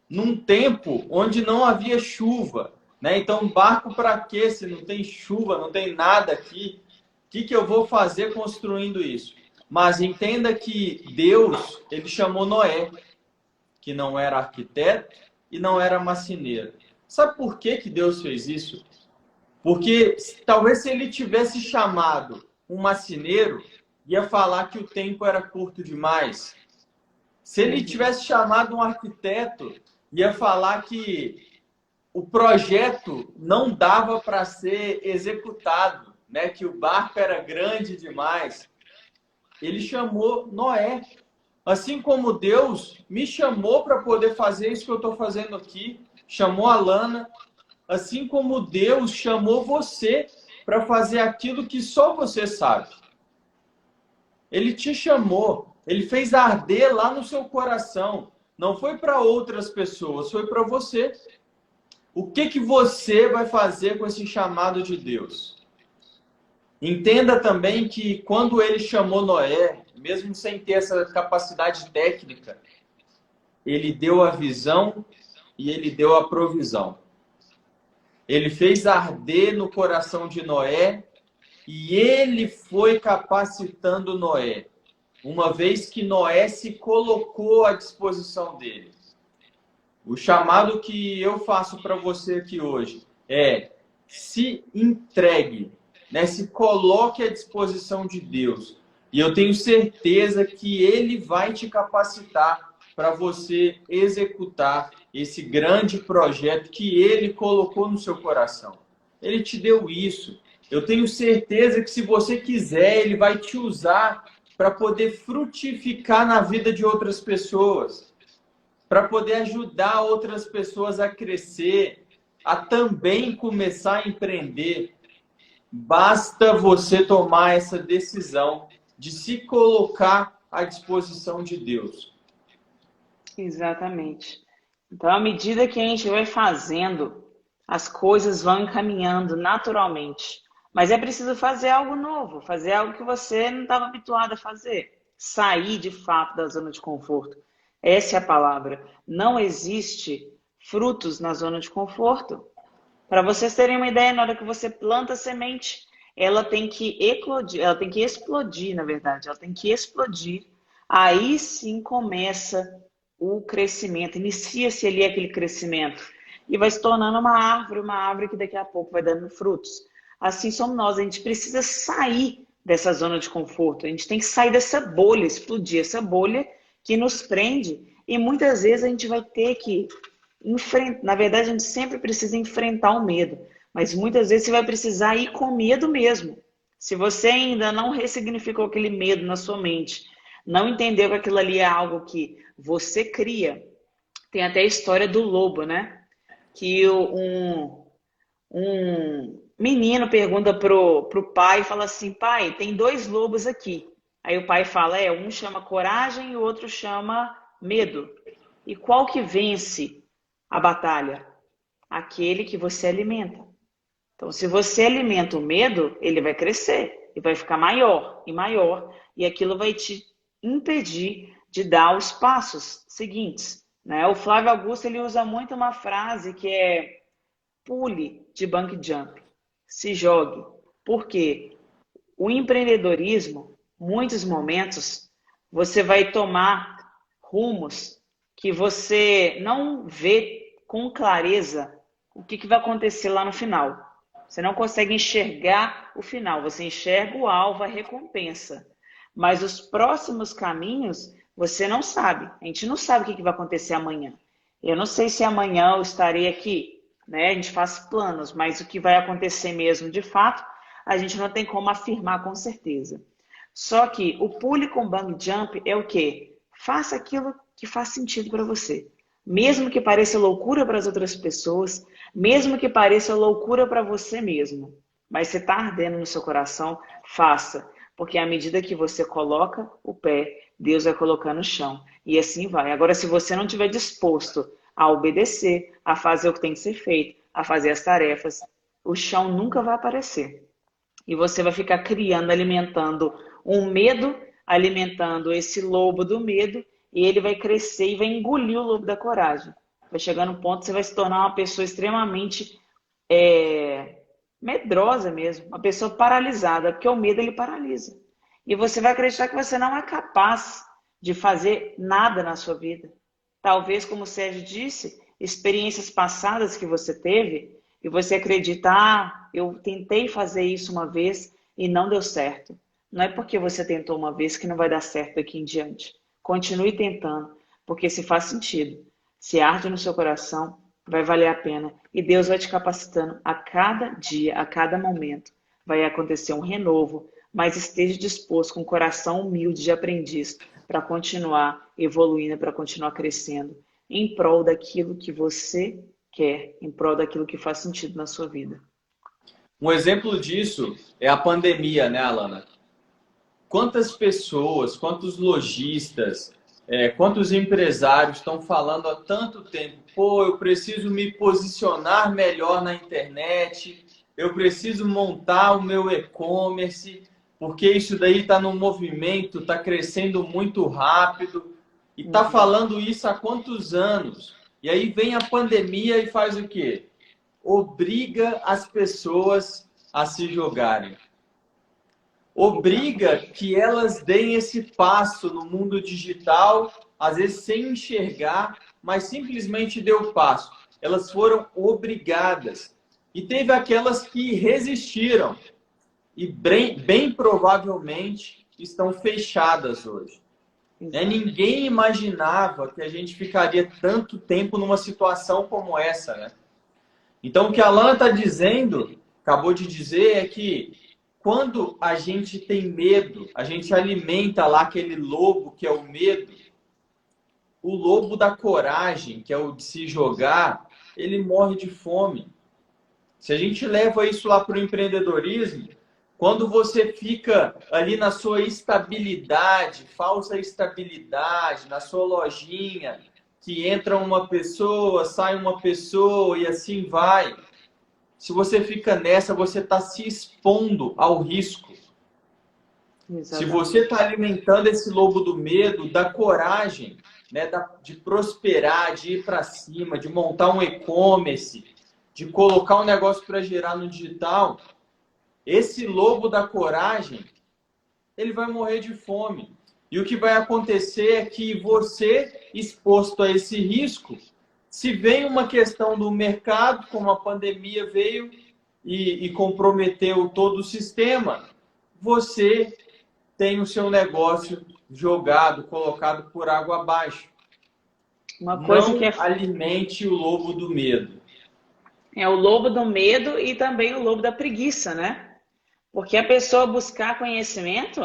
num tempo onde não havia chuva, né? Então, barco para quê? Se não tem chuva, não tem nada aqui, o que eu vou fazer construindo isso? Mas entenda que Deus, ele chamou Noé, que não era arquiteto e não era marceneiro. Sabe por que Deus fez isso? Porque talvez se ele tivesse chamado um marceneiro, ia falar que o tempo era curto demais. Se ele tivesse chamado um arquiteto, ia falar que o projeto não dava para ser executado, né? Que o barco era grande demais. Ele chamou Noé. Assim como Deus me chamou para poder fazer isso que eu estou fazendo aqui, chamou a Lana, assim como Deus chamou você para fazer aquilo que só você sabe. Ele te chamou, ele fez arder lá no seu coração. Não foi para outras pessoas, foi para você. O que você vai fazer com esse chamado de Deus? Entenda também que quando ele chamou Noé, mesmo sem ter essa capacidade técnica, ele deu a visão e ele deu a provisão. Ele fez arder no coração de Noé e ele foi capacitando Noé, uma vez que Noé se colocou à disposição dele. O chamado que eu faço para você aqui hoje é: se entregue, né? Se coloque à disposição de Deus. E eu tenho certeza que Ele vai te capacitar para você executar esse grande projeto que Ele colocou no seu coração. Ele te deu isso. Eu tenho certeza que se você quiser, Ele vai te usar para poder frutificar na vida de outras pessoas, para poder ajudar outras pessoas a crescer, a também começar a empreender. Basta você tomar essa decisão de se colocar à disposição de Deus. Exatamente. Então, à medida que a gente vai fazendo, as coisas vão encaminhando naturalmente. Mas é preciso fazer algo novo, fazer algo que você não estava habituado a fazer. Sair de fato da zona de conforto. Essa é a palavra. Não existe frutos na zona de conforto. Para vocês terem uma ideia, na hora que você planta a semente, ela tem que eclodir, ela tem que explodir, na verdade, ela tem que explodir. Aí sim começa o crescimento, inicia-se ali aquele crescimento e vai se tornando uma árvore que daqui a pouco vai dando frutos. Assim somos nós, a gente precisa sair dessa zona de conforto, a gente tem que sair dessa bolha, explodir essa bolha que nos prende e muitas vezes a gente vai ter que enfrentar, na verdade a gente sempre precisa enfrentar o medo, mas muitas vezes você vai precisar ir com medo mesmo. Se você ainda não ressignificou aquele medo na sua mente, não entendeu que aquilo ali é algo que você cria, tem até a história do lobo, né? Que um menino pergunta pro pai e fala assim: pai, tem dois lobos aqui. Aí o pai fala: um chama coragem e o outro chama medo. E qual que vence a batalha? Aquele que você alimenta. Então, se você alimenta o medo, ele vai crescer e vai ficar maior e maior, e aquilo vai te impedir de dar os passos seguintes, né? O Flávio Augusto ele usa muito uma frase que é: pule de bungee jump, se jogue. Por quê? O empreendedorismo, muitos momentos, você vai tomar rumos que você não vê com clareza o que vai acontecer lá no final. Você não consegue enxergar o final, você enxerga o alvo, a recompensa. Mas os próximos caminhos, você não sabe. A gente não sabe o que vai acontecer amanhã. Eu não sei se amanhã eu estarei aqui, né? A gente faz planos, mas o que vai acontecer mesmo de fato, a gente não tem como afirmar com certeza. Só que o pule com bungee jump é o quê? Faça aquilo que faz sentido para você. Mesmo que pareça loucura para as outras pessoas, mesmo que pareça loucura para você mesmo, mas você está ardendo no seu coração, faça. Porque à medida que você coloca o pé, Deus vai colocar no chão. E assim vai. Agora, se você não estiver disposto a obedecer, a fazer o que tem que ser feito, a fazer as tarefas, o chão nunca vai aparecer. E você vai ficar criando, alimentando um medo, alimentando esse lobo do medo, e ele vai crescer e vai engolir o lobo da coragem. Vai chegar no ponto que você vai se tornar uma pessoa extremamente medrosa mesmo, uma pessoa paralisada, porque o medo ele paralisa. E você vai acreditar que você não é capaz de fazer nada na sua vida. Talvez, como o Sérgio disse, experiências passadas que você teve, e você acredita: eu tentei fazer isso uma vez e não deu certo. Não é porque você tentou uma vez que não vai dar certo daqui em diante. Continue tentando, porque se faz sentido, se arde no seu coração, vai valer a pena. E Deus vai te capacitando a cada dia, a cada momento. Vai acontecer um renovo, mas esteja disposto com o coração humilde de aprendiz para continuar evoluindo, para continuar crescendo em prol daquilo que você quer, em prol daquilo que faz sentido na sua vida. Um exemplo disso é a pandemia, né, Alana? Quantas pessoas, quantos lojistas, quantos empresários estão falando há tanto tempo: pô, eu preciso me posicionar melhor na internet, eu preciso montar o meu e-commerce, porque isso daí está no movimento, está crescendo muito rápido. E está falando isso há quantos anos? E aí vem a pandemia e faz o quê? Obriga as pessoas a se jogarem. obriga que elas deem esse passo no mundo digital, às vezes sem enxergar, mas simplesmente deu o passo. Elas foram obrigadas. E teve aquelas que resistiram e bem provavelmente estão fechadas hoje. Ninguém imaginava que a gente ficaria tanto tempo numa situação como essa, né? Então, o que a Alana está dizendo, acabou de dizer, é que quando a gente tem medo, a gente alimenta lá aquele lobo que é o medo, o lobo da coragem, que é o de se jogar, ele morre de fome. Se a gente leva isso lá para o empreendedorismo, quando você fica ali na sua estabilidade, falsa estabilidade, na sua lojinha, que entra uma pessoa, sai uma pessoa e assim vai. Se você fica nessa, você está se expondo ao risco. Exatamente. Se você está alimentando esse lobo do medo, da coragem, né, de prosperar, de ir para cima, de montar um e-commerce, de colocar um negócio para gerar no digital, esse lobo da coragem, ele vai morrer de fome. E o que vai acontecer é que você, exposto a esse risco, se vem uma questão do mercado, como a pandemia veio e comprometeu todo o sistema, você tem o seu negócio jogado, colocado por água abaixo. Uma coisa Não que alimente o lobo do medo. É o lobo do medo e também o lobo da preguiça, né? Porque a pessoa buscar conhecimento,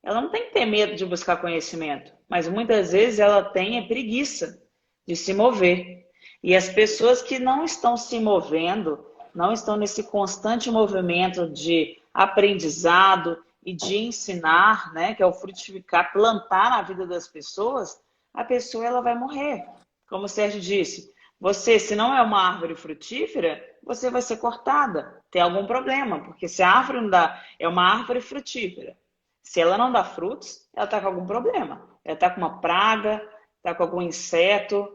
ela não tem que ter medo de buscar conhecimento, mas muitas vezes ela tem preguiça de se mover. E as pessoas que não estão se movendo, não estão nesse constante movimento de aprendizado e de ensinar, né, que é o frutificar, plantar na vida das pessoas, a pessoa ela vai morrer. Como o Sérgio disse, você, se não é uma árvore frutífera, você vai ser cortada. Tem algum problema, porque se a árvore não dá, é uma árvore frutífera. Se ela não dá frutos, ela está com algum problema. Ela está com uma praga, está com algum inseto,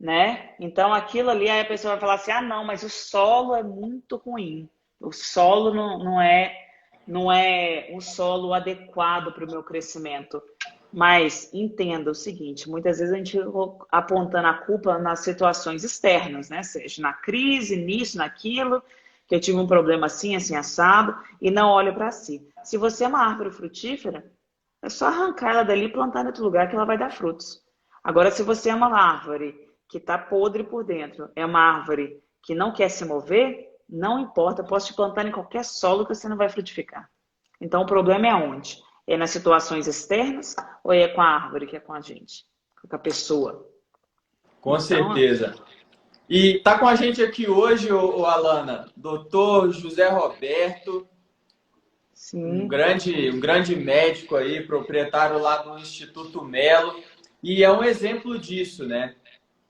né? Então aquilo ali, aí a pessoa vai falar assim, ah não, mas o solo é muito ruim. O solo não é um solo adequado para o meu crescimento. Mas entenda o seguinte, muitas vezes a gente apontando a culpa nas situações externas, né? Seja na crise, nisso, naquilo, que eu tive um problema assim, assim, assado, e não olha para si. Se você é uma árvore frutífera, é só arrancar ela dali e plantar em outro lugar que ela vai dar frutos. Agora, se você é uma árvore que está podre por dentro, é uma árvore que não quer se mover, não importa, eu posso te plantar em qualquer solo que você não vai frutificar. Então, o problema é onde? É nas situações externas ou é com a árvore que é com a gente? Com a pessoa? Com certeza. E tá com a gente aqui hoje, Alana, doutor José Roberto, Sim. um grande médico aí, proprietário lá do Instituto Melo, e é um exemplo disso, né?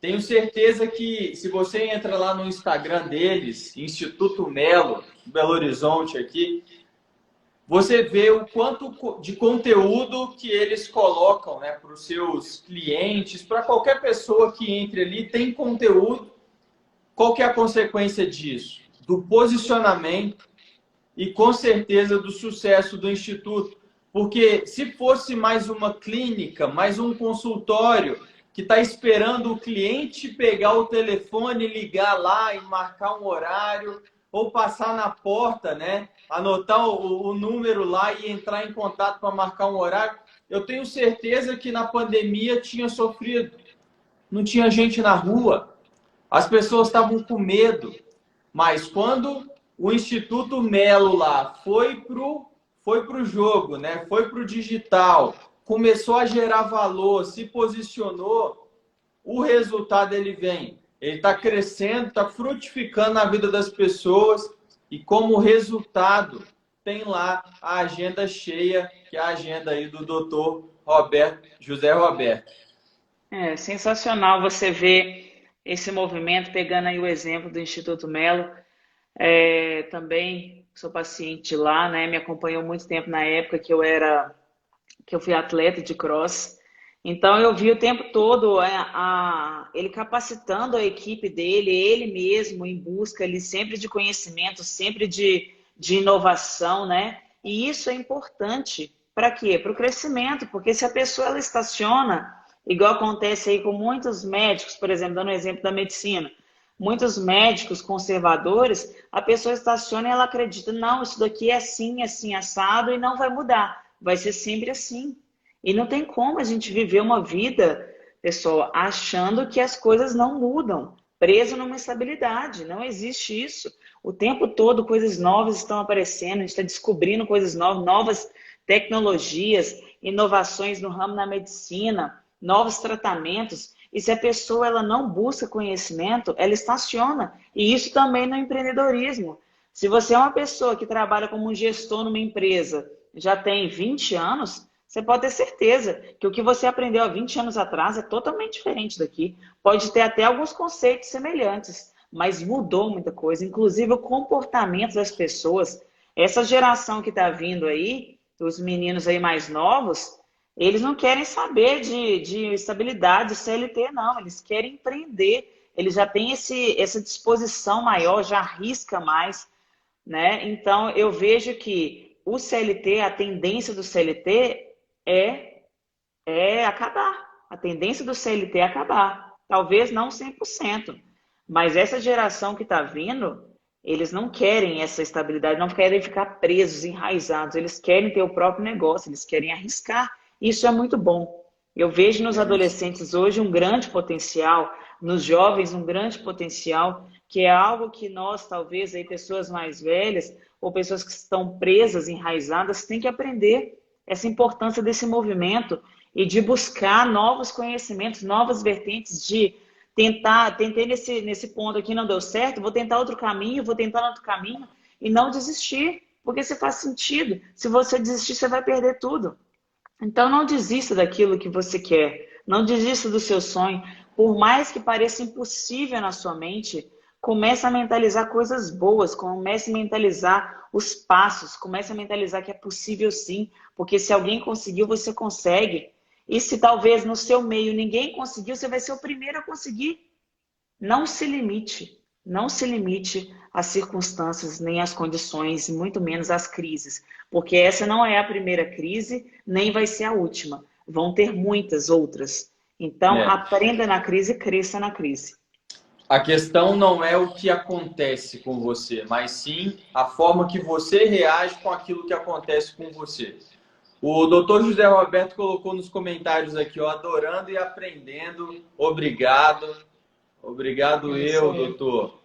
Tenho certeza que se você entra lá no Instagram deles, Instituto Melo, Belo Horizonte aqui, você vê o quanto de conteúdo que eles colocam, né, para os seus clientes, para qualquer pessoa que entre ali, tem conteúdo. Qual que é a consequência disso? Do posicionamento e, com certeza, do sucesso do Instituto. Porque se fosse mais uma clínica, mais um consultório, que está esperando o cliente pegar o telefone, ligar lá e marcar um horário, ou passar na porta, né? Anotar o número lá e entrar em contato para marcar um horário, eu tenho certeza que na pandemia tinha sofrido. Não tinha gente na rua. As pessoas estavam com medo. Mas quando o Instituto Melo lá foi pro jogo, né? Foi pro digital, começou a gerar valor, se posicionou, o resultado ele vem. Ele está crescendo, está frutificando na vida das pessoas e como resultado tem lá a agenda cheia, que é a agenda aí do doutor José Roberto. É sensacional você ver esse movimento, pegando aí o exemplo do Instituto Melo. Também sou paciente lá, né? Me acompanhou muito tempo na época que eu fui atleta de cross. Então eu vi o tempo todo ele capacitando a equipe dele, ele mesmo em busca ali sempre de conhecimento, sempre de inovação, né? E isso é importante para quê? Para o crescimento, porque se a pessoa ela estaciona, igual acontece aí com muitos médicos, por exemplo, dando um exemplo da medicina, muitos médicos conservadores, a pessoa estaciona e ela acredita, não, isso daqui é assim, assim, assado e não vai mudar, vai ser sempre assim. E não tem como a gente viver uma vida, pessoal, achando que as coisas não mudam, preso numa estabilidade, não existe isso. O tempo todo coisas novas estão aparecendo, a gente está descobrindo coisas novas, novas tecnologias, inovações no ramo da medicina, novos tratamentos. E se a pessoa ela não busca conhecimento, ela estaciona. E isso também no empreendedorismo. Se você é uma pessoa que trabalha como um gestor numa empresa, já tem 20 anos, você pode ter certeza que o que você aprendeu há 20 anos atrás é totalmente diferente daqui. Pode ter até alguns conceitos semelhantes, mas mudou muita coisa, inclusive o comportamento das pessoas. Essa geração que está vindo aí, os meninos aí mais novos, eles não querem saber de estabilidade, CLT, não. Eles querem empreender. Eles já têm essa disposição maior, já arrisca mais, né? Então, eu vejo que o CLT, a tendência do CLT é acabar. A tendência do CLT é acabar. Talvez não 100%, mas essa geração que está vindo, eles não querem essa estabilidade, não querem ficar presos, enraizados. Eles querem ter o próprio negócio, eles querem arriscar. Isso é muito bom. Eu vejo nos adolescentes hoje um grande potencial, nos jovens um grande potencial, que é algo que nós, talvez, aí, pessoas mais velhas ou pessoas que estão presas, enraizadas, têm que aprender essa importância desse movimento e de buscar novos conhecimentos, novas vertentes, de tentei nesse ponto aqui, não deu certo, vou tentar outro caminho, vou tentar outro caminho e não desistir, porque se faz sentido. Se você desistir, você vai perder tudo. Então não desista daquilo que você quer, não desista do seu sonho, por mais que pareça impossível na sua mente, comece a mentalizar coisas boas, comece a mentalizar os passos, comece a mentalizar que é possível sim, porque se alguém conseguiu, você consegue. E se talvez no seu meio ninguém conseguiu, você vai ser o primeiro a conseguir. Não se limite, não se limite às circunstâncias, nem às condições, muito menos às crises, porque essa não é a primeira crise, nem vai ser a última. Vão ter muitas outras. Então, aprenda na crise e cresça na crise. A questão não é o que acontece com você, mas sim a forma que você reage com aquilo que acontece com você. O doutor José Roberto colocou nos comentários aqui, ó, adorando e aprendendo. Obrigado. Obrigado doutor.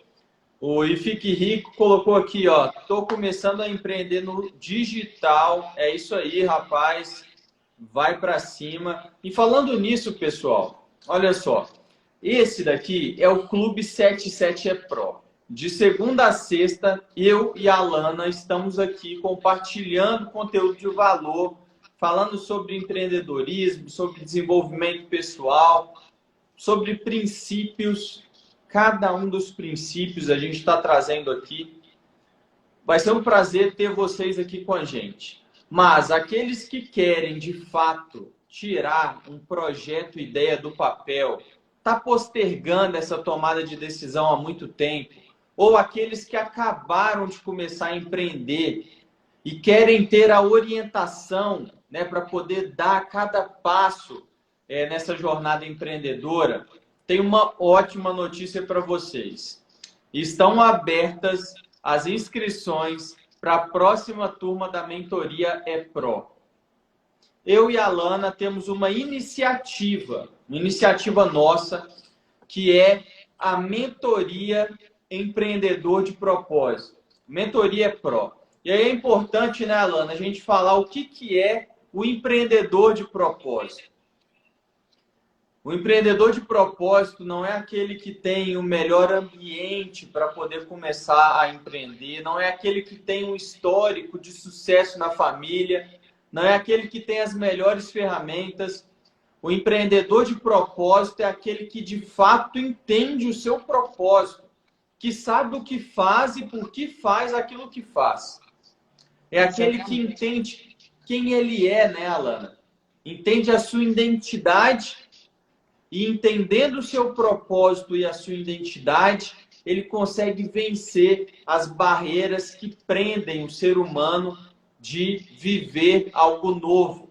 O E Fique Rico colocou aqui, ó, tô começando a empreender no digital. É isso aí, rapaz. Vai para cima. E falando nisso, pessoal, olha só. Esse daqui é o Clube 77 Pro. De segunda a sexta, eu e a Lana estamos aqui compartilhando conteúdo de valor, falando sobre empreendedorismo, sobre desenvolvimento pessoal, sobre princípios. Cada um dos princípios a gente está trazendo aqui. Vai ser um prazer ter vocês aqui com a gente. Mas aqueles que querem, de fato, tirar um projeto, ideia do papel, está postergando essa tomada de decisão há muito tempo, ou aqueles que acabaram de começar a empreender e querem ter a orientação, né, para poder dar cada passo nessa jornada empreendedora, tem uma ótima notícia para vocês. Estão abertas as inscrições para a próxima turma da Mentoria Pro. Eu e a Lana temos uma iniciativa nossa, que é a Mentoria Empreendedor de Propósito. Mentoria Pro. E aí é importante, né, Lana, a gente falar o que é o empreendedor de propósito. O empreendedor de propósito não é aquele que tem o melhor ambiente para poder começar a empreender, não é aquele que tem um histórico de sucesso na família, não é aquele que tem as melhores ferramentas. O empreendedor de propósito é aquele que de fato entende o seu propósito, que sabe o que faz e por que faz aquilo que faz. É aquele que entende quem ele é, né, Alana? Entende a sua identidade. E entendendo o seu propósito e a sua identidade, ele consegue vencer as barreiras que prendem o ser humano de viver algo novo.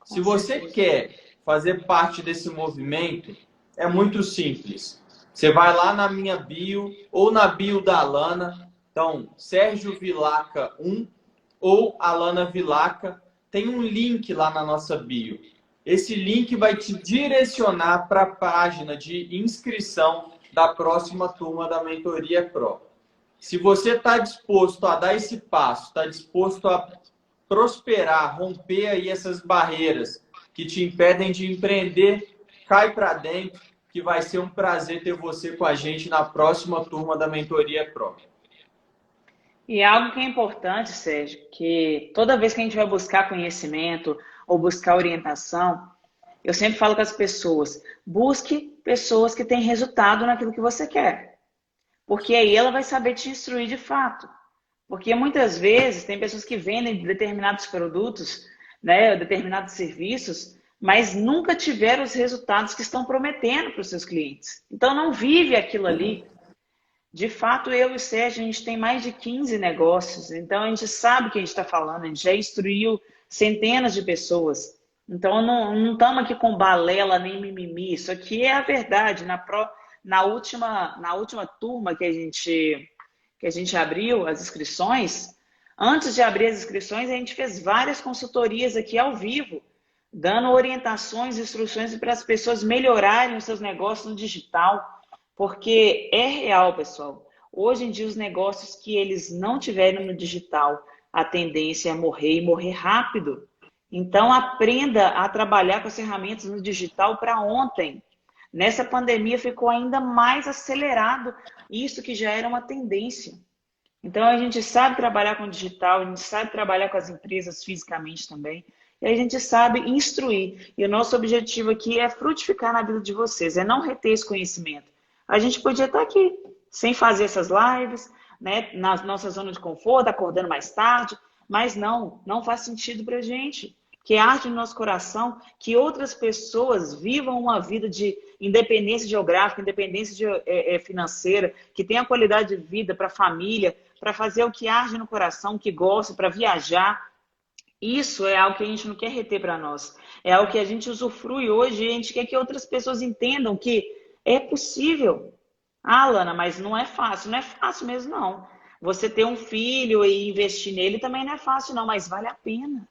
Se você quer fazer parte desse movimento, é muito simples. Você vai lá na minha bio ou na bio da Alana, então Sérgio Vilaca 1 ou Alana Vilaca, tem um link lá na nossa bio. Esse link vai te direcionar para a página de inscrição da próxima turma da Mentoria Pro. Se você está disposto a dar esse passo, está disposto a prosperar, romper aí essas barreiras que te impedem de empreender, cai para dentro, que vai ser um prazer ter você com a gente na próxima turma da Mentoria Pro. E algo que é importante, Sérgio, que toda vez que a gente vai buscar conhecimento ou buscar orientação, eu sempre falo com as pessoas, busque pessoas que têm resultado naquilo que você quer. Porque aí ela vai saber te instruir de fato. Porque muitas vezes tem pessoas que vendem determinados produtos, né, determinados serviços, mas nunca tiveram os resultados que estão prometendo para os seus clientes. Então não vive aquilo ali. De fato, eu e o Sérgio, a gente tem mais de 15 negócios, então a gente sabe o que a gente está falando, a gente já instruiu centenas de pessoas. Então não estamos aqui com balela nem mimimi, isso aqui é a verdade. Na última turma que a gente abriu as inscrições, antes de abrir as inscrições, a gente fez várias consultorias aqui ao vivo, dando orientações, instruções para as pessoas melhorarem os seus negócios no digital. Porque é real, pessoal. Hoje em dia, os negócios que eles não tiverem no digital, a tendência é morrer e morrer rápido. Então, aprenda a trabalhar com as ferramentas no digital para ontem. Nessa pandemia, ficou ainda mais acelerado isso que já era uma tendência. Então, a gente sabe trabalhar com o digital, a gente sabe trabalhar com as empresas fisicamente também. E a gente sabe instruir. E o nosso objetivo aqui é frutificar na vida de vocês, é não reter esse conhecimento. A gente podia estar aqui, sem fazer essas lives, né, na nossa zona de conforto, acordando mais tarde, mas não faz sentido para a gente. Que arde no nosso coração que outras pessoas vivam uma vida de independência geográfica, independência financeira, que tenha qualidade de vida para a família, para fazer o que arde no coração, que gosta, para viajar. Isso é algo que a gente não quer reter para nós. É algo que a gente usufrui hoje e a gente quer que outras pessoas entendam que é possível. Ah, Lana, mas não é fácil. Não é fácil mesmo, não. Você ter um filho e investir nele também não é fácil, não, mas vale a pena.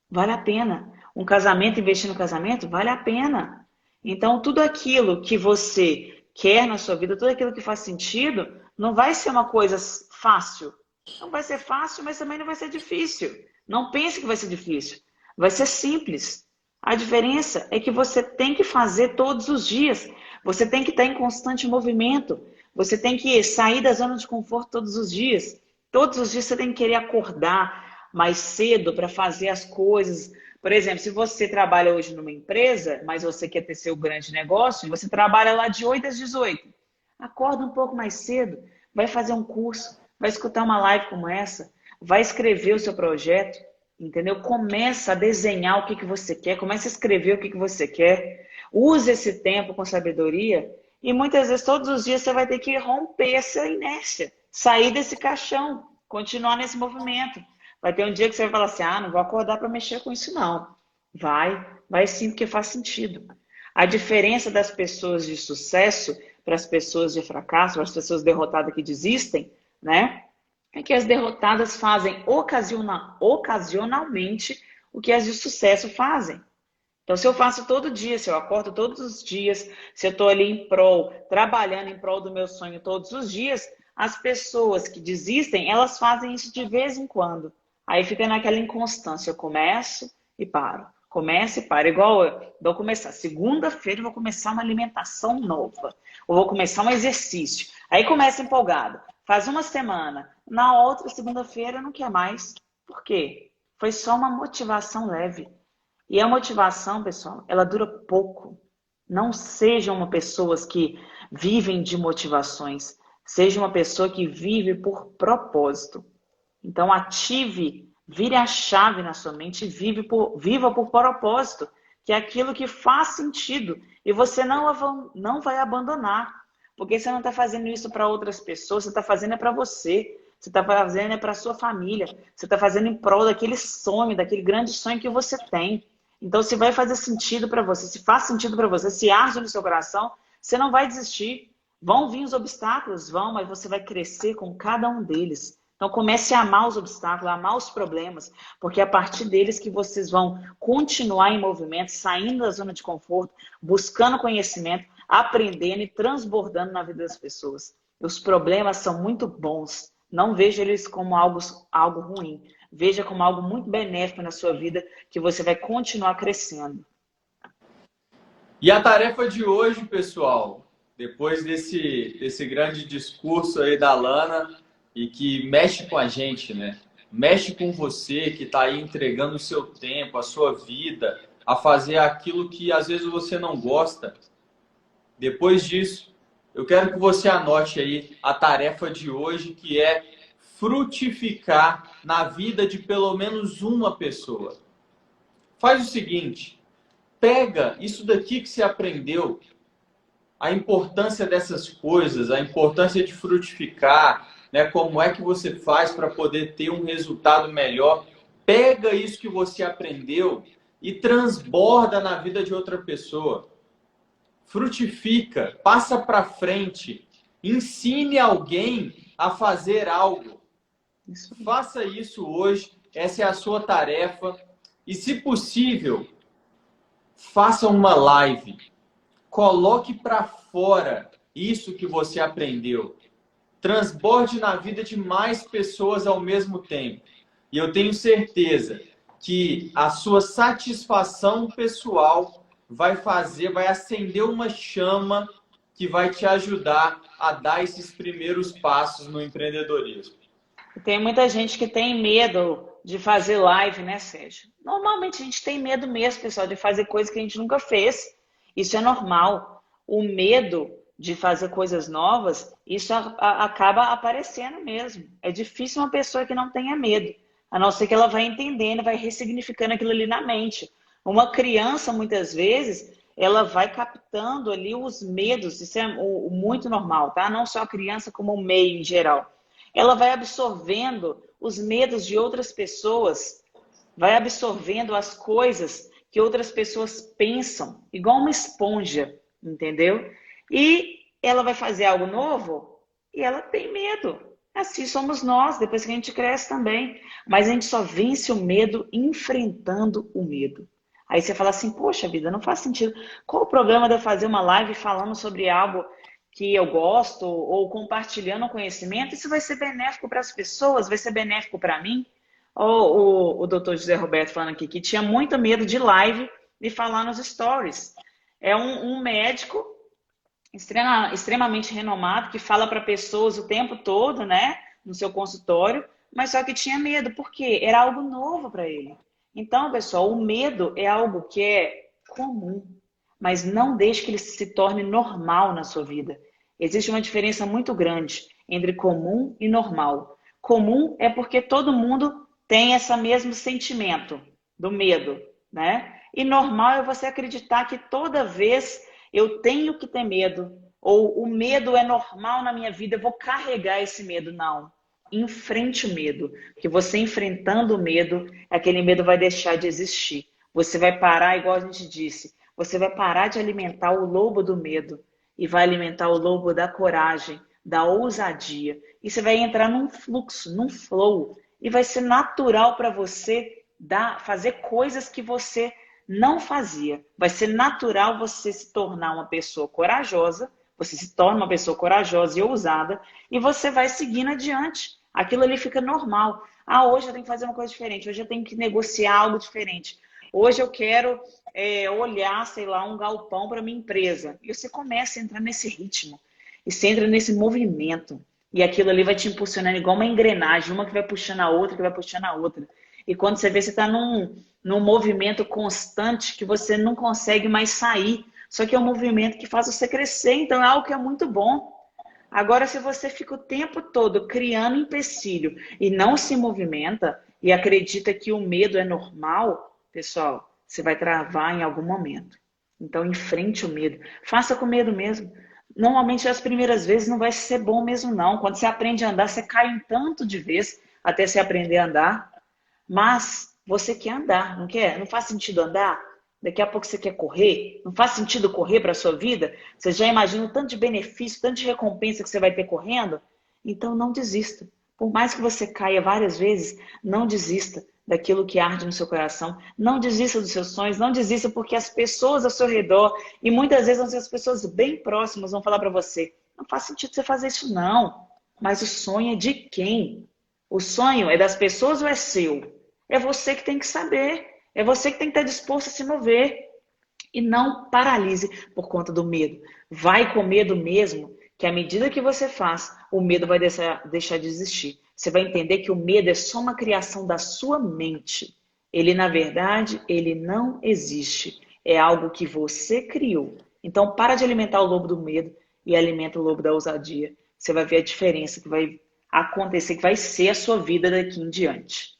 Vale a pena. Um casamento, investir no casamento, vale a pena. Então, tudo aquilo que você quer na sua vida, tudo aquilo que faz sentido, não vai ser uma coisa fácil. Não vai ser fácil, mas também não vai ser difícil. Não pense que vai ser difícil. Vai ser simples. A diferença é que você tem que fazer todos os dias. Você tem que estar em constante movimento. Você tem que sair da zona de conforto todos os dias. Todos os dias você tem que querer acordar mais cedo para fazer as coisas. Por exemplo, se você trabalha hoje numa empresa, mas você quer ter seu grande negócio, você trabalha lá de 8 às 18. Acorda um pouco mais cedo, vai fazer um curso, vai escutar uma live como essa, vai escrever o seu projeto, entendeu? Começa a desenhar o que você quer, começa a escrever o que você quer. Use esse tempo com sabedoria e muitas vezes, todos os dias, você vai ter que romper essa inércia, sair desse caixão, continuar nesse movimento. Vai ter um dia que você vai falar assim, não vou acordar para mexer com isso não. Vai sim, porque faz sentido. A diferença das pessoas de sucesso para as pessoas de fracasso, para as pessoas derrotadas que desistem, né? É que as derrotadas fazem ocasionalmente o que as de sucesso fazem. Então, se eu faço todo dia, se eu acordo todos os dias, se eu estou ali em prol, trabalhando em prol do meu sonho todos os dias, as pessoas que desistem, elas fazem isso de vez em quando. Aí fica naquela inconstância, eu começo e paro. Começo e paro. Igual eu vou começar. Segunda-feira eu vou começar uma alimentação nova. Ou vou começar um exercício. Aí começa empolgado. Faz uma semana. Na outra segunda-feira não quer mais. Por quê? Foi só uma motivação leve. E a motivação, pessoal, ela dura pouco. Não sejam uma pessoas que vivem de motivações. Seja uma pessoa que vive por propósito. Então, vire a chave na sua mente e viva por propósito, que é aquilo que faz sentido. E você não vai abandonar, porque você não está fazendo isso para outras pessoas, você está fazendo para você. Você está fazendo é para a sua família. Você está fazendo em prol daquele sonho, daquele grande sonho que você tem. Então, se vai fazer sentido para você, se faz sentido para você, se arde no seu coração, você não vai desistir. Vão vir os obstáculos? Vão, mas você vai crescer com cada um deles. Então comece a amar os obstáculos, a amar os problemas, porque é a partir deles que vocês vão continuar em movimento, saindo da zona de conforto, buscando conhecimento, aprendendo e transbordando na vida das pessoas. Os problemas são muito bons. Não veja eles como algo ruim. Veja como algo muito benéfico na sua vida, que você vai continuar crescendo. E a tarefa de hoje, pessoal, depois desse grande discurso aí da Lana, e que mexe com a gente, né? Mexe com você que está aí entregando o seu tempo, a sua vida, a fazer aquilo que às vezes você não gosta. Depois disso, eu quero que você anote aí a tarefa de hoje, que é frutificar na vida de pelo menos uma pessoa. Faz o seguinte, pega isso daqui que você aprendeu, a importância dessas coisas, a importância de frutificar, né? Como é que você faz para poder ter um resultado melhor? Pega isso que você aprendeu e transborda na vida de outra pessoa. Frutifica, passa para frente, ensine alguém a fazer algo. Faça isso hoje, essa é a sua tarefa. E, se possível, faça uma live. Coloque para fora isso que você aprendeu. Transborde na vida de mais pessoas ao mesmo tempo. E eu tenho certeza que a sua satisfação pessoal vai acender uma chama que vai te ajudar a dar esses primeiros passos no empreendedorismo. Tem muita gente que tem medo de fazer live, né, Sérgio? Normalmente a gente tem medo mesmo, pessoal, de fazer coisas que a gente nunca fez. Isso é normal. O medo de fazer coisas novas, isso acaba aparecendo mesmo. É difícil uma pessoa que não tenha medo, a não ser que ela vai entendendo, vai ressignificando aquilo ali na mente. Uma criança, muitas vezes, ela vai captando ali os medos, isso é muito normal, tá? Não só a criança, como o meio em geral. Ela vai absorvendo os medos de outras pessoas, vai absorvendo as coisas que outras pessoas pensam, igual uma esponja, entendeu? E ela vai fazer algo novo e ela tem medo. Assim somos nós, depois que a gente cresce também. Mas a gente só vence o medo enfrentando o medo. Aí você fala assim, poxa vida, não faz sentido. Qual o problema de eu fazer uma live falando sobre algo que eu gosto ou compartilhando conhecimento? Isso vai ser benéfico para as pessoas, vai ser benéfico para mim? O doutor José Roberto falando aqui que tinha muito medo de live e falar nos stories. É um médico extremamente renomado que fala para pessoas o tempo todo, né, no seu consultório, mas só que tinha medo, porque era algo novo para ele. Então, pessoal, o medo é algo que é comum, mas não deixe que ele se torne normal na sua vida. Existe uma diferença muito grande entre comum e normal. Comum é porque todo mundo tem esse mesmo sentimento do medo, né? E normal é você acreditar que toda vez eu tenho que ter medo, ou o medo é normal na minha vida, eu vou carregar esse medo. Não. Enfrente o medo, porque você enfrentando o medo, aquele medo vai deixar de existir. Você vai parar, igual a gente disse, você vai parar de alimentar o lobo do medo e vai alimentar o lobo da coragem, da ousadia. E você vai entrar num fluxo, num flow, e vai ser natural para você fazer coisas que você não fazia. Vai ser natural você se tornar uma pessoa corajosa, você se torna uma pessoa corajosa e ousada, e você vai seguindo adiante. Aquilo ali fica normal. Ah, hoje eu tenho que fazer uma coisa diferente, hoje eu tenho que negociar algo diferente. Hoje eu quero olhar, sei lá, um galpão para minha empresa. E você começa a entrar nesse ritmo. E você entra nesse movimento. E aquilo ali vai te impulsionando igual uma engrenagem, uma que vai puxando a outra, que vai puxando a outra. E quando você vê, você está num movimento constante que você não consegue mais sair. Só que é um movimento que faz você crescer, então é algo que é muito bom. Agora, se você fica o tempo todo criando empecilho e não se movimenta e acredita que o medo é normal, pessoal, você vai travar em algum momento. Então, enfrente o medo. Faça com medo mesmo. Normalmente as primeiras vezes não vai ser bom mesmo não. Quando você aprende a andar, você cai um tanto de vezes até você aprender a andar. Mas você quer andar, não quer? Não faz sentido andar? Daqui a pouco você quer correr? Não faz sentido correr para a sua vida? Você já imagina o tanto de benefício, tanto de recompensa que você vai ter correndo? Então não desista. Por mais que você caia várias vezes, não desista daquilo que arde no seu coração. Não desista dos seus sonhos, não desista porque as pessoas ao seu redor, e muitas vezes as pessoas bem próximas vão falar para você, não faz sentido você fazer isso não. Mas o sonho é de quem? O sonho é das pessoas ou é seu? É você que tem que saber. É você que tem que estar disposto a se mover. E não paralise por conta do medo. Vai com medo mesmo, que à medida que você faz, o medo vai deixar de existir. Você vai entender que o medo é só uma criação da sua mente. Ele, na verdade, ele não existe. É algo que você criou. Então, para de alimentar o lobo do medo e alimenta o lobo da ousadia. Você vai ver a diferença que vai acontecer, que vai ser a sua vida daqui em diante.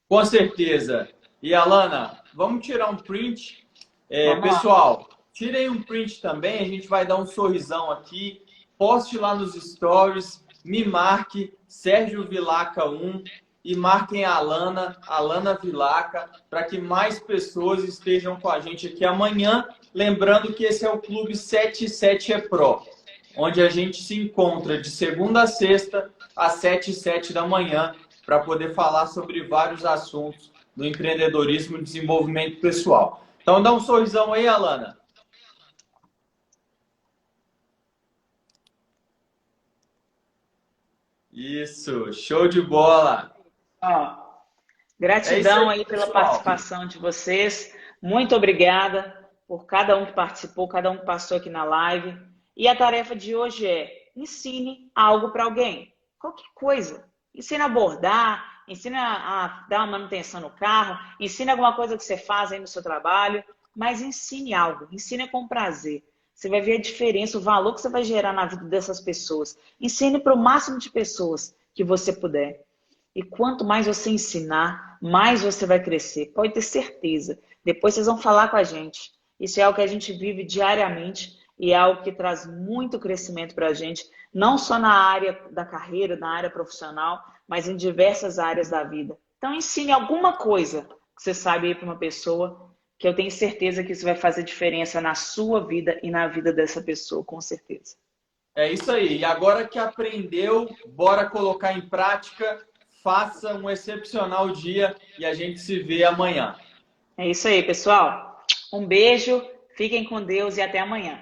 Com certeza. E Alana, vamos tirar um print. Vamos lá. Pessoal, tirem um print também, a gente vai dar um sorrisão aqui. Poste lá nos stories, me marque Sérgio Vilaca 1 e marquem a Alana Vilaca, para que mais pessoas estejam com a gente aqui amanhã. Lembrando que esse é o Clube 77 Pro, onde a gente se encontra de segunda a sexta, às 7 e 7 da manhã, para poder falar sobre vários assuntos do empreendedorismo e desenvolvimento pessoal. Então dá um sorrisão aí, Alana. Isso, show de bola. Ó, É isso gratidão aí, aí pela pessoal. participação de vocês. Muito obrigada por cada um que participou, cada um que passou aqui na live. E a tarefa de hoje é: ensine algo para alguém. Qualquer coisa. Ensina a bordar, ensina a dar uma manutenção no carro, ensina alguma coisa que você faz aí no seu trabalho, mas ensine algo, ensine com prazer. Você vai ver a diferença, o valor que você vai gerar na vida dessas pessoas. Ensine para o máximo de pessoas que você puder. E quanto mais você ensinar, mais você vai crescer. Pode ter certeza. Depois vocês vão falar com a gente. Isso é algo que a gente vive diariamente e é algo que traz muito crescimento para a gente, não só na área da carreira, na área profissional, mas em diversas áreas da vida. Então ensine alguma coisa que você sabe aí para uma pessoa, que eu tenho certeza que isso vai fazer diferença na sua vida e na vida dessa pessoa, com certeza. É isso aí. E agora que aprendeu, bora colocar em prática. Faça um excepcional dia e a gente se vê amanhã. É isso aí, pessoal. Um beijo, fiquem com Deus e até amanhã.